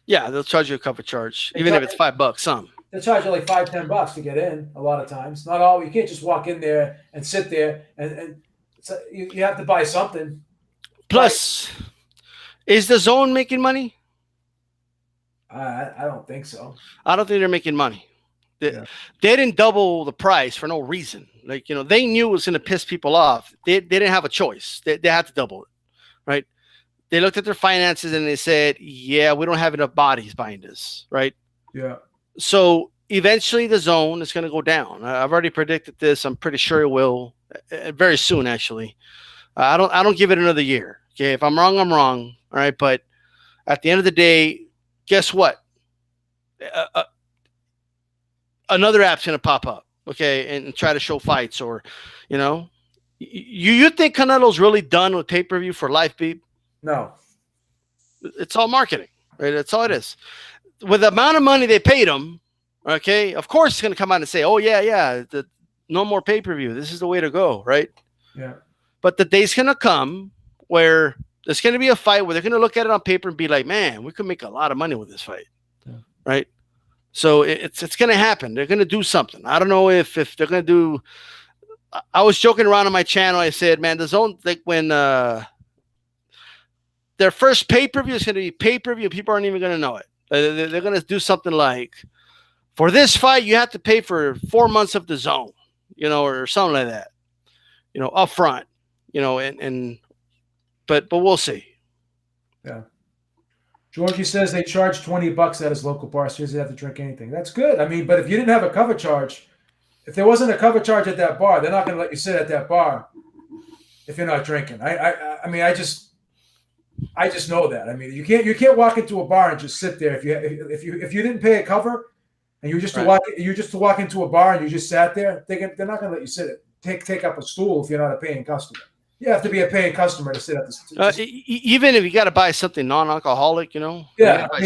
Yeah, they'll charge you a cover charge, even if it's $5. Some
they charge you like $5-10 to get in. A lot of times, not all. You can't just walk in there and sit there, and so you have to buy something.
Plus. Is the DAZN making money?
I don't think so.
I don't think they're making money. They didn't double the price for no reason. Like, they knew it was going to piss people off. They didn't have a choice. They had to double it, right? They looked at their finances and they said, yeah, we don't have enough bodies buying this, right?
Yeah.
So eventually the DAZN is going to go down. I've already predicted this. I'm pretty sure it will very soon, actually. I don't give it another year. Okay, if I'm wrong, I'm wrong. All right, but at the end of the day, guess what? Another app's going to pop up, okay, and try to show fights, or, you think Canelo's really done with pay-per-view for life, Beeb?
No.
It's all marketing, right? That's all it is. With the amount of money they paid him, okay, of course it's going to come out and say, oh, yeah, no more pay-per-view. This is the way to go, right?
Yeah.
But the day's going to come where there's going to be a fight where they're going to look at it on paper and be like, man, we could make a lot of money with this fight. Yeah. Right? So it's going to happen. They're going to do something. I don't know if they're going to do. I was joking around on my channel. I said, man, the DAZN, like when their first pay-per-view is going to be pay-per-view, people aren't even going to know it. They're going to do something like, for this fight, you have to pay for 4 months of the DAZN, or something like that, up front, but we'll see.
Yeah. Georgie says they charge $20 at his local bar, so he doesn't have to drink anything. That's good. I mean, but if you didn't have a cover charge, if there wasn't a cover charge at that bar, they're not going to let you sit at that bar if you're not drinking. I mean, I just know that. I mean, you can't walk into a bar and just sit there if you didn't pay a cover and you just to walk into a bar and you just sat there. They're not going to let you sit take up a stool if you're not a paying customer. You have to be a paying customer to sit at this.
Even if you got to buy something non-alcoholic,
Yeah, I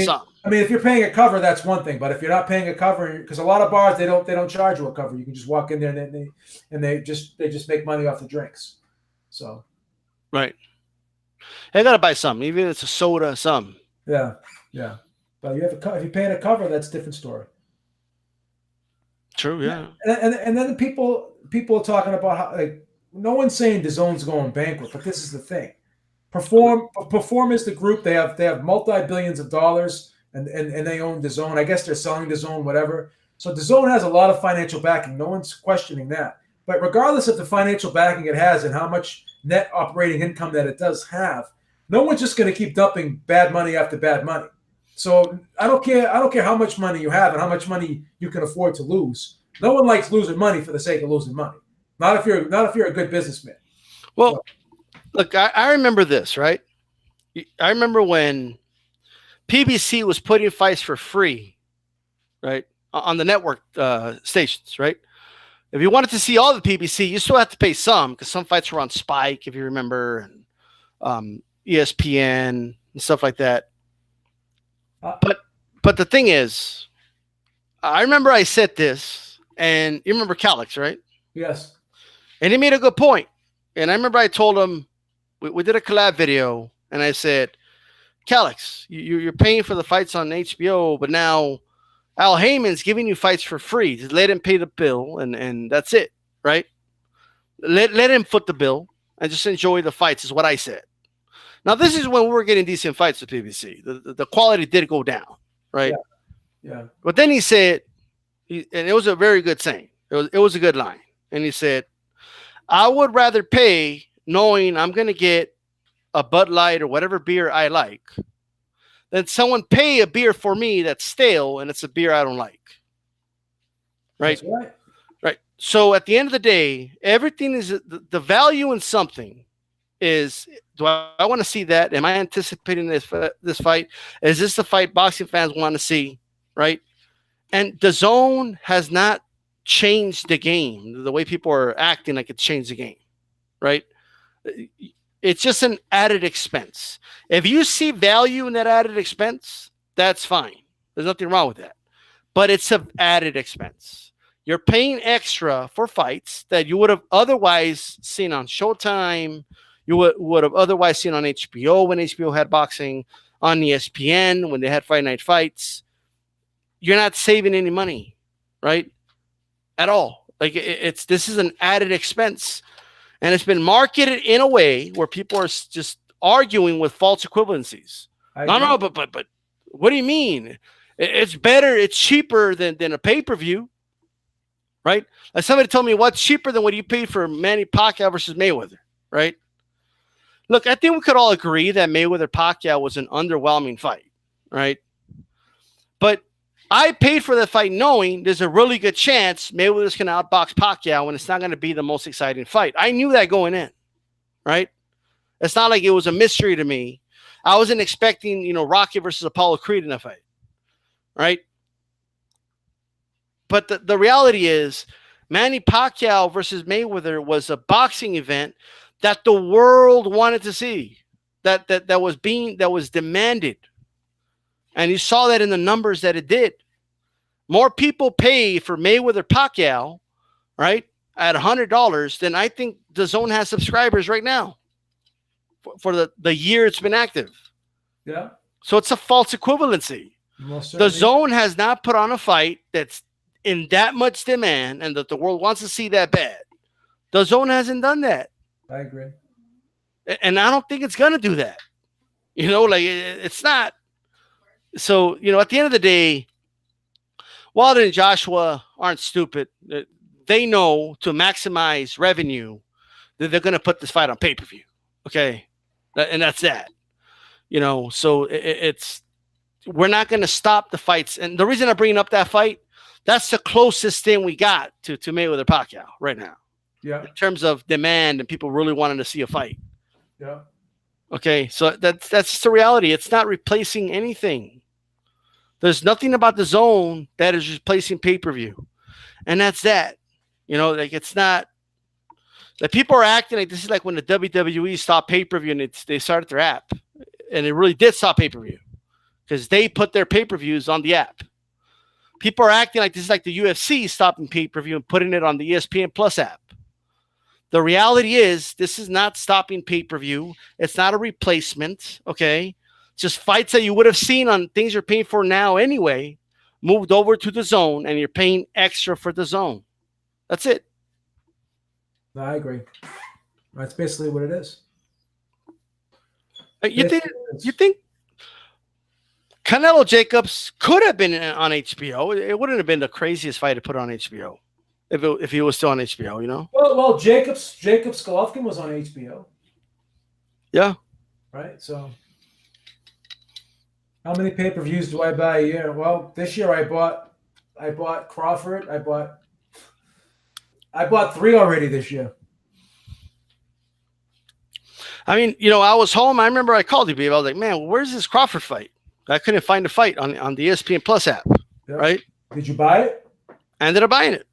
mean, if you're paying a cover, that's one thing. But if you're not paying a cover, because a lot of bars they don't charge you a cover. You can just walk in there and they just make money off the drinks. So,
right. I got to buy something, even if it's a soda, something.
Yeah. But if you're paying a cover, that's a different story.
True. Yeah.
And then people are talking about how, like, no one's saying DAZN's going bankrupt, but this is the thing. Perform is the group. They have multi-billions of dollars, and they own DAZN. I guess they're selling DAZN, whatever. So DAZN has a lot of financial backing. No one's questioning that. But regardless of the financial backing it has and how much net operating income that it does have, no one's just going to keep dumping bad money after bad money. So I don't care how much money you have and how much money you can afford to lose. No one likes losing money for the sake of losing money. Not if you're a good businessman.
Well, look, I remember this, right? I remember when PBC was putting fights for free, right, on the network stations, right? If you wanted to see all the PBC, you still have to pay some, because some fights were on Spike, if you remember, and ESPN and stuff like that. But the thing is, I remember I said this, and you remember Calix, right?
Yes.
And he made a good point. And I remember I told him, we did a collab video, and I said, Calix, you're paying for the fights on HBO, but now Al Heyman's giving you fights for free. Just let him pay the bill, and that's it, right? Let him foot the bill and just enjoy the fights is what I said. Now, this is when we were getting decent fights with PBC. The quality did go down, right?
Yeah.
But then he said, and it was a very good saying. It was a good line. And he said, I would rather pay knowing I'm going to get a Bud Light or whatever beer I like than someone pay a beer for me that's stale and it's a beer I don't like. Right?
That's right.
Right. So at the end of the day, everything is the value in something is, do I want to see that? Am I anticipating this fight? Is this the fight boxing fans want to see? Right. And DAZN has not changed the game. The way people are acting like it's changed the game. Right. It's just an added expense. If you see value in that added expense, that's fine. There's nothing wrong with that. But it's an added expense. You're paying extra for fights that you would have otherwise seen on Showtime. You would have otherwise seen on HBO when HBO had boxing, on ESPN when they had Friday Night Fights. You're not saving any money, right? At all. Like this is an added expense. And it's been marketed in a way where people are just arguing with false equivalencies. No, but what do you mean? It's better, it's cheaper than a pay-per-view, right? Like somebody told me, what's cheaper than what you paid for Manny Pacquiao versus Mayweather, right? Look, I think we could all agree that Mayweather-Pacquiao was an underwhelming fight, right? But I paid for the fight knowing there's a really good chance Mayweather's going to outbox Pacquiao and it's not going to be the most exciting fight. I knew that going in, right? It's not like it was a mystery to me. I wasn't expecting, Rocky versus Apollo Creed in a fight, right? But the reality is Manny Pacquiao versus Mayweather was a boxing event that the world wanted to see, that was demanded. And you saw that in the numbers that it did. More people pay for Mayweather Pacquiao, right, at $100 than I think DAZN has subscribers right now for the year it's been active.
Yeah.
So it's a false equivalency. DAZN has not put on a fight that's in that much demand and that the world wants to see that bad. DAZN hasn't done that.
I agree.
And I don't think it's going to do that. It's not. So, at the end of the day, Wilder and Joshua aren't stupid. They know to maximize revenue that they're going to put this fight on pay-per-view. Okay. And that's that. So we're not going to stop the fights. And the reason I'm bringing up that fight, that's the closest thing we got to Mayweather Pacquiao right now.
Yeah.
In terms of demand and people really wanting to see a fight.
Yeah.
Okay. So that's just the reality. It's not replacing anything. There's nothing about DAZN that is replacing pay-per-view. And that's that. It's not that people are acting like this is like when the WWE stopped pay-per-view and they started their app. And it really did stop pay-per-view because they put their pay-per-views on the app. People are acting like this is like the UFC stopping pay-per-view and putting it on the ESPN Plus app. The reality is this is not stopping pay-per-view. It's not a replacement, okay? Just fights that you would have seen on things you're paying for now anyway, moved over to DAZN, and you're paying extra for DAZN. That's it.
No, I agree. That's basically what it is.
You think Canelo Jacobs could have been on HBO? It wouldn't have been the craziest fight to put on HBO if he was still on HBO,
Well, Jacobs Golovkin was on HBO.
Yeah.
Right. So, how many pay-per-views do I buy a year? Well, this year I bought Crawford. I bought 3 already this year.
I mean, I was home. I remember I called you, Beeb. I was like, man, where's this Crawford fight? I couldn't find a fight on the ESPN Plus app. Yep. Right?
Did you buy it?
I ended up buying it.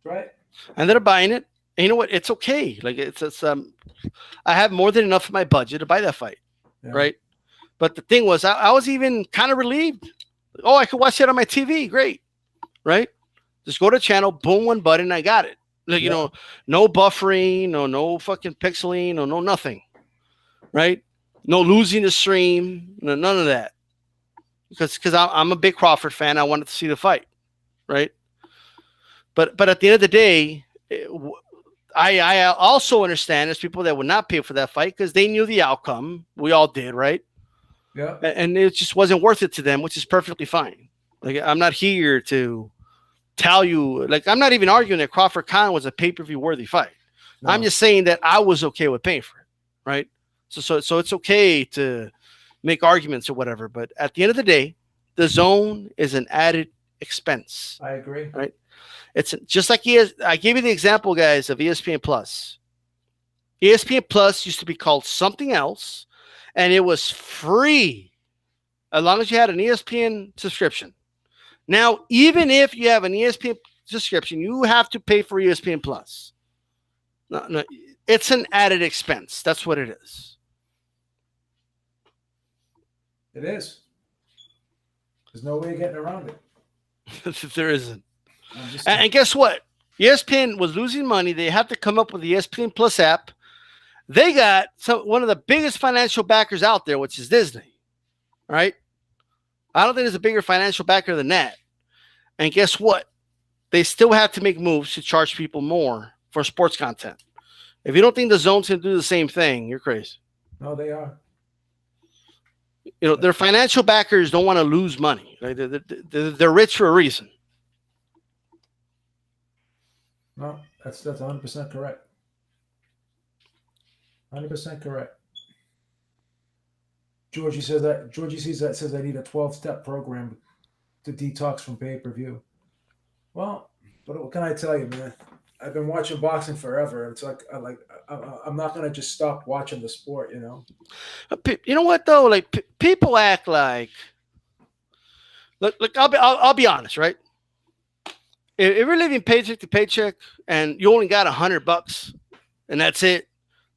Right.
I ended up buying it. And you know what? It's okay. Like I have more than enough in my budget to buy that fight. Yeah. Right. But the thing was, I was even kind of relieved. Oh, I could watch it on my TV. Great. Right. Just go to the channel, boom, one button. I got it. Like, no buffering, no fucking pixeling, no nothing. Right. No losing the stream. None of that. Because I'm a big Crawford fan. I wanted to see the fight, right? But at the end of the day, I also understand there's people that would not pay for that fight because they knew the outcome. We all did, right?
Yeah.
And it just wasn't worth it to them, which is perfectly fine. Like, I'm not here to tell you, like, I'm not even arguing that Crawford Khan was a pay-per-view worthy fight. No. I'm just saying that I was okay with paying for it, right? So it's okay to make arguments or whatever, but at the end of the day, the zone is an added expense.
I agree.
Right? It's just like I gave you the example, guys, of ESPN Plus. ESPN Plus used to be called something else, and it was free as long as you had an ESPN subscription. Now, even if you have an ESPN subscription, you have to pay for ESPN Plus. No, it's an added expense. That's what it is.
It is. There's no way of getting around it.
There isn't. And guess what? ESPN was losing money. They had to come up with the ESPN Plus app. They got one of the biggest financial backers out there, which is Disney. Right? I don't think there's a bigger financial backer than that. And guess what? They still have to make moves to charge people more for sports content. If you don't think the zone's going to do the same thing, you're crazy.
No, they are.
You know, their financial backers don't want to lose money. Right? They're rich for a reason.
No, that's 100% correct. 100% correct. Georgie sees that says I need a 12-step program to detox from pay-per-view. Well, what can I tell you, man? I've been watching boxing forever. It's like I'm not gonna just stop watching the sport, you know.
You know what though? Like people act like. Look, I'll be honest, right? If you're living paycheck to paycheck and you only got $100 and that's it,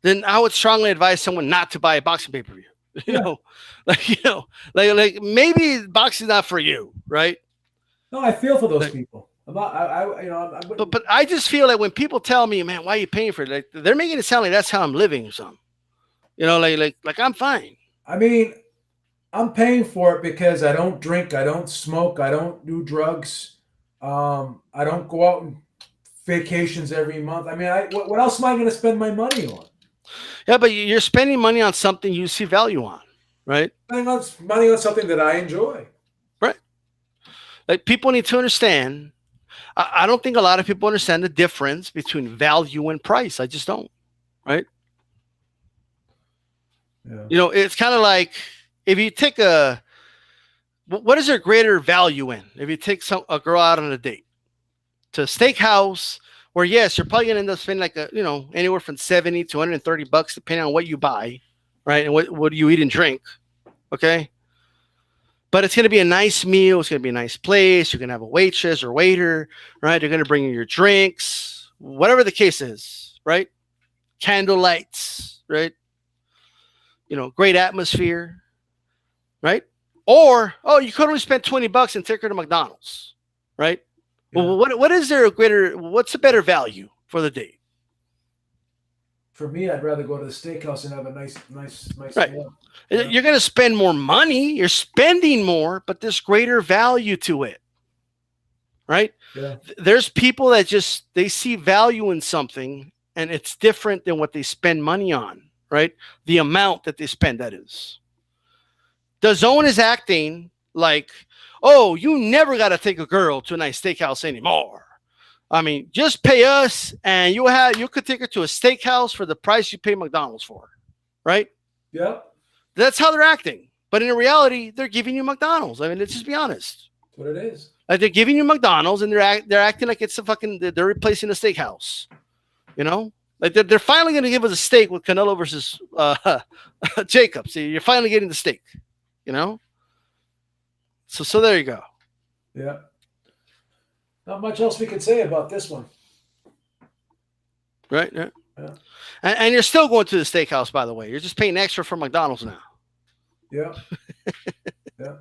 then I would strongly advise someone not to buy a boxing pay-per-view. You know, like maybe boxing's not for you, right?
No, I feel for those people. But
I just feel like when people tell me, man, why are you paying for it? Like they're making it sound like that's how I'm living or something. You know, like I'm fine.
I mean, I'm paying for it because I don't drink, I don't smoke, I don't do drugs. I don't go out on vacations every month. I mean, what else am I going to spend my money on?
Yeah, but you're spending money on something you see value on, right?
Spending money on something that I enjoy.
Right. Like people need to understand. I don't think a lot of people understand the difference between value and price. I just don't. Right. Yeah. You know, it's kind of like if you take what is there greater value in? If you take a girl out on a date to a steakhouse, where yes, you're probably gonna end up spending like anywhere from $70 to $130 depending on what you buy, right? And what do you eat and drink, okay? But it's gonna be a nice meal. It's gonna be a nice place. You're gonna have a waitress or waiter, right? They're gonna bring you your drinks, whatever the case is, right? Candle lights, right? You know, great atmosphere, right? Or you could only spend $20 and take her to McDonald's, right? Yeah. Well, what is there what's a better value for the date?
For me, I'd rather go to the steakhouse and have a nice
right. meal. Yeah. You're going to spend more money. You're spending more, but there's greater value to it, right? Yeah. There's people that they see value in something, and it's different than what they spend money on, right? The amount that they spend, that is. The zone is acting like, oh, you never got to take a girl to a nice steakhouse anymore. I mean, just pay us and you could take her to a steakhouse for the price you pay McDonald's for, right?
Yeah.
That's how they're acting. But in reality, they're giving you McDonald's. I mean, let's just be honest.
That's what it is.
Like they're giving you McDonald's and they're acting like it's they're replacing a steakhouse. You know? Like they're finally going to give us a steak with Canelo versus Jacobs. You're finally getting the steak. You know? So there you go.
Yeah. Not much else we could say about this one.
Right? Yeah. And you're still going to the steakhouse, by the way. You're just paying extra for McDonald's now.
Yeah. Yeah.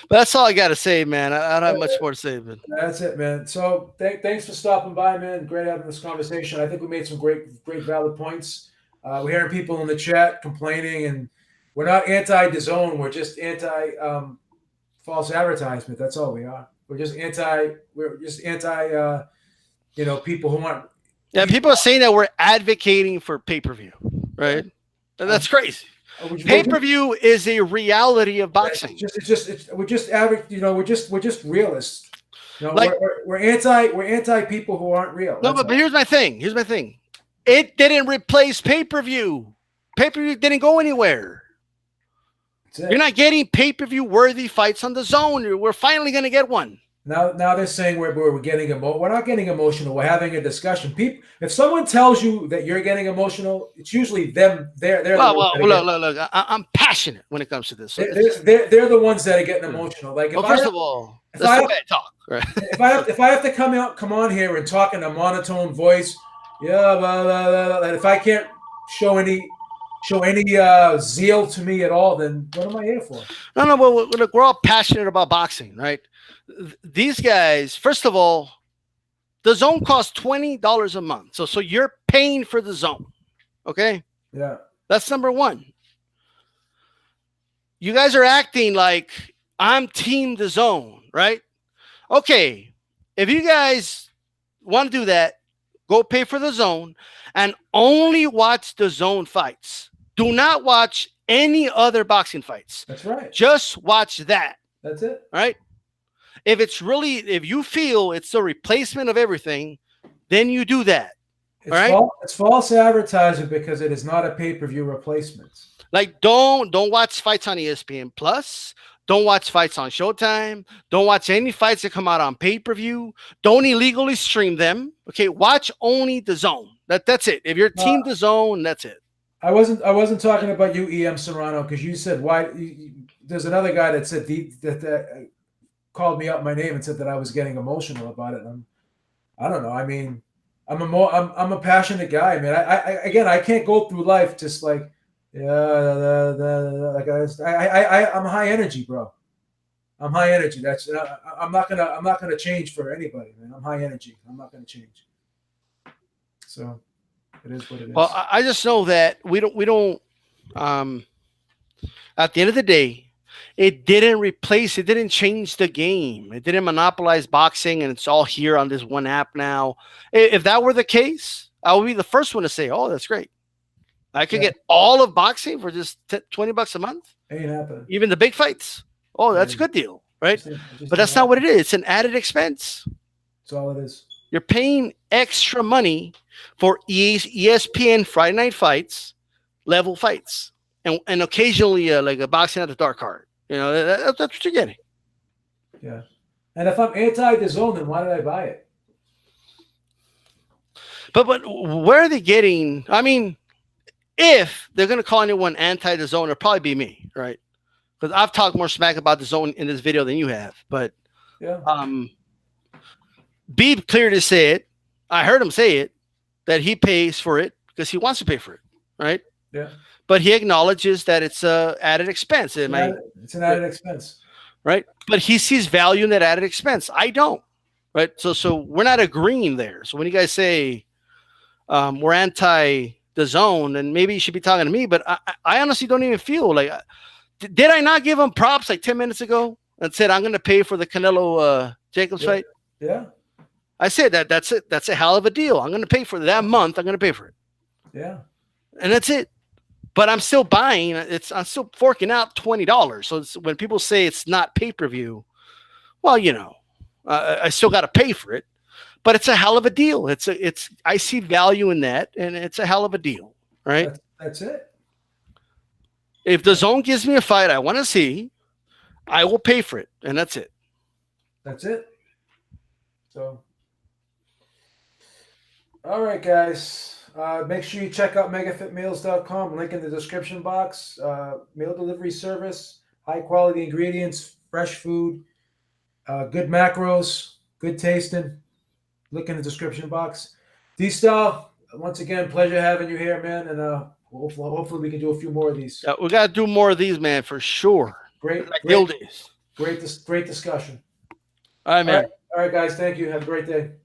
But that's all I got to say, man. I don't have much more to say. But
that's it, man. So thanks for stopping by, man. Great having this conversation. I think we made some great valid points. We're hearing people in the chat complaining, and we're not anti-DAZN. We're just anti false advertisement. That's all we are. We're just anti. People who want.
Yeah, people are saying that we're advocating for pay-per-view, right? That's crazy. Pay-per-view is a reality of boxing.
We're just average. We're just realists. We're anti people who aren't real.
No, but here's my thing. It didn't replace pay-per-view. Pay-per-view didn't go anywhere. You're not getting pay-per-view worthy fights on DAZN. We're finally going to get one.
Now they're saying we're getting emotional. We're not getting emotional. We're having a discussion. People, if someone tells you that you're getting emotional, it's usually them. They're
look. I'm passionate when it comes to this. So
they're the ones that are getting emotional. Like,
first of all,
if I have to come on here and talk in a monotone voice, and if I can't show any zeal to me at all, then what am I here for?
No. Well, look, we're all passionate about boxing, right? These guys, first of all, DAZN costs $20 a month, so you're paying for DAZN, okay?
Yeah,
that's number one. You guys are acting like I'm Team DAZN, right? Okay, if you guys want to do that, go pay for DAZN and only watch DAZN fights. Do not watch any other boxing fights.
That's right.
Just watch that.
That's it.
All right. If you feel it's a replacement of everything, then you do that.
It's false advertising because it is not a pay-per-view replacement.
Like, don't watch fights on ESPN Plus. Don't watch fights on Showtime. Don't watch any fights that come out on pay-per-view. Don't illegally stream them. Okay, watch only DAZN. That's it. If you're Team DAZN, that's it.
I wasn't talking about you, EM Serrano, because you said why. There's another guy that said that called me out my name and said that I was getting emotional about it. And I don't know. I mean, I'm a passionate guy. I mean, I can't go through life just like I'm high energy, bro. I'm high energy. I'm not gonna change for anybody, man. I'm high energy. I'm not gonna change. So it is what it is.
Well, I just know that we don't. At the end of the day, it didn't change the game. It didn't monopolize boxing, and it's all here on this one app now. If that were the case, I would be the first one to say, "Oh, that's great. I could get all of boxing for just $20 a month."
Ain't happening.
Even the big fights. Oh, that's a good deal, right? But that's not what it is. It's an added expense.
That's all it is.
You're paying extra money for ESPN Friday Night Fights, level fights, and occasionally like a boxing at the dark card. That's what you're getting.
Yeah. And if I'm anti-DAZN, then why did I buy it?
But where are they getting? I mean, if they're going to call anyone anti-DAZN, it'll probably be me, right? Because I've talked more smack about DAZN in this video than you have. But
yeah.
Beeb clearly said, I heard him say it, that he pays for it because he wants to pay for it, right?
Yeah.
But he acknowledges that it's an added expense.
It's an added expense.
Right? But he sees value in that added expense. I don't. Right? So we're not agreeing there. So when you guys say we're anti-DAZN, and maybe you should be talking to me, but I honestly don't even feel like did I not give him props like 10 minutes ago and said I'm going to pay for the Canelo Jacobs fight?
Yeah.
I said that's it. That's a hell of a deal. I'm going to pay for that month. I'm going to pay for it.
Yeah.
And that's it. But I'm still buying. I'm still forking out $20. So when people say it's not pay-per-view, well, I still got to pay for it. But it's a hell of a deal. I see value in that, and it's a hell of a deal, right?
That's it.
If DAZN gives me a fight I want to see, I will pay for it, and that's it.
That's it. So, all right, guys. Make sure you check out megafitmeals.com. Link in the description box. Meal delivery service, high quality ingredients, fresh food, good macros, good tasting. Look in the description box. DStyle, once again, pleasure having you here, man. And hopefully we can do a few more of these.
We got to do more of these, man, for sure.
Great discussion.
All right, man.
All right, guys. Thank you. Have a great day.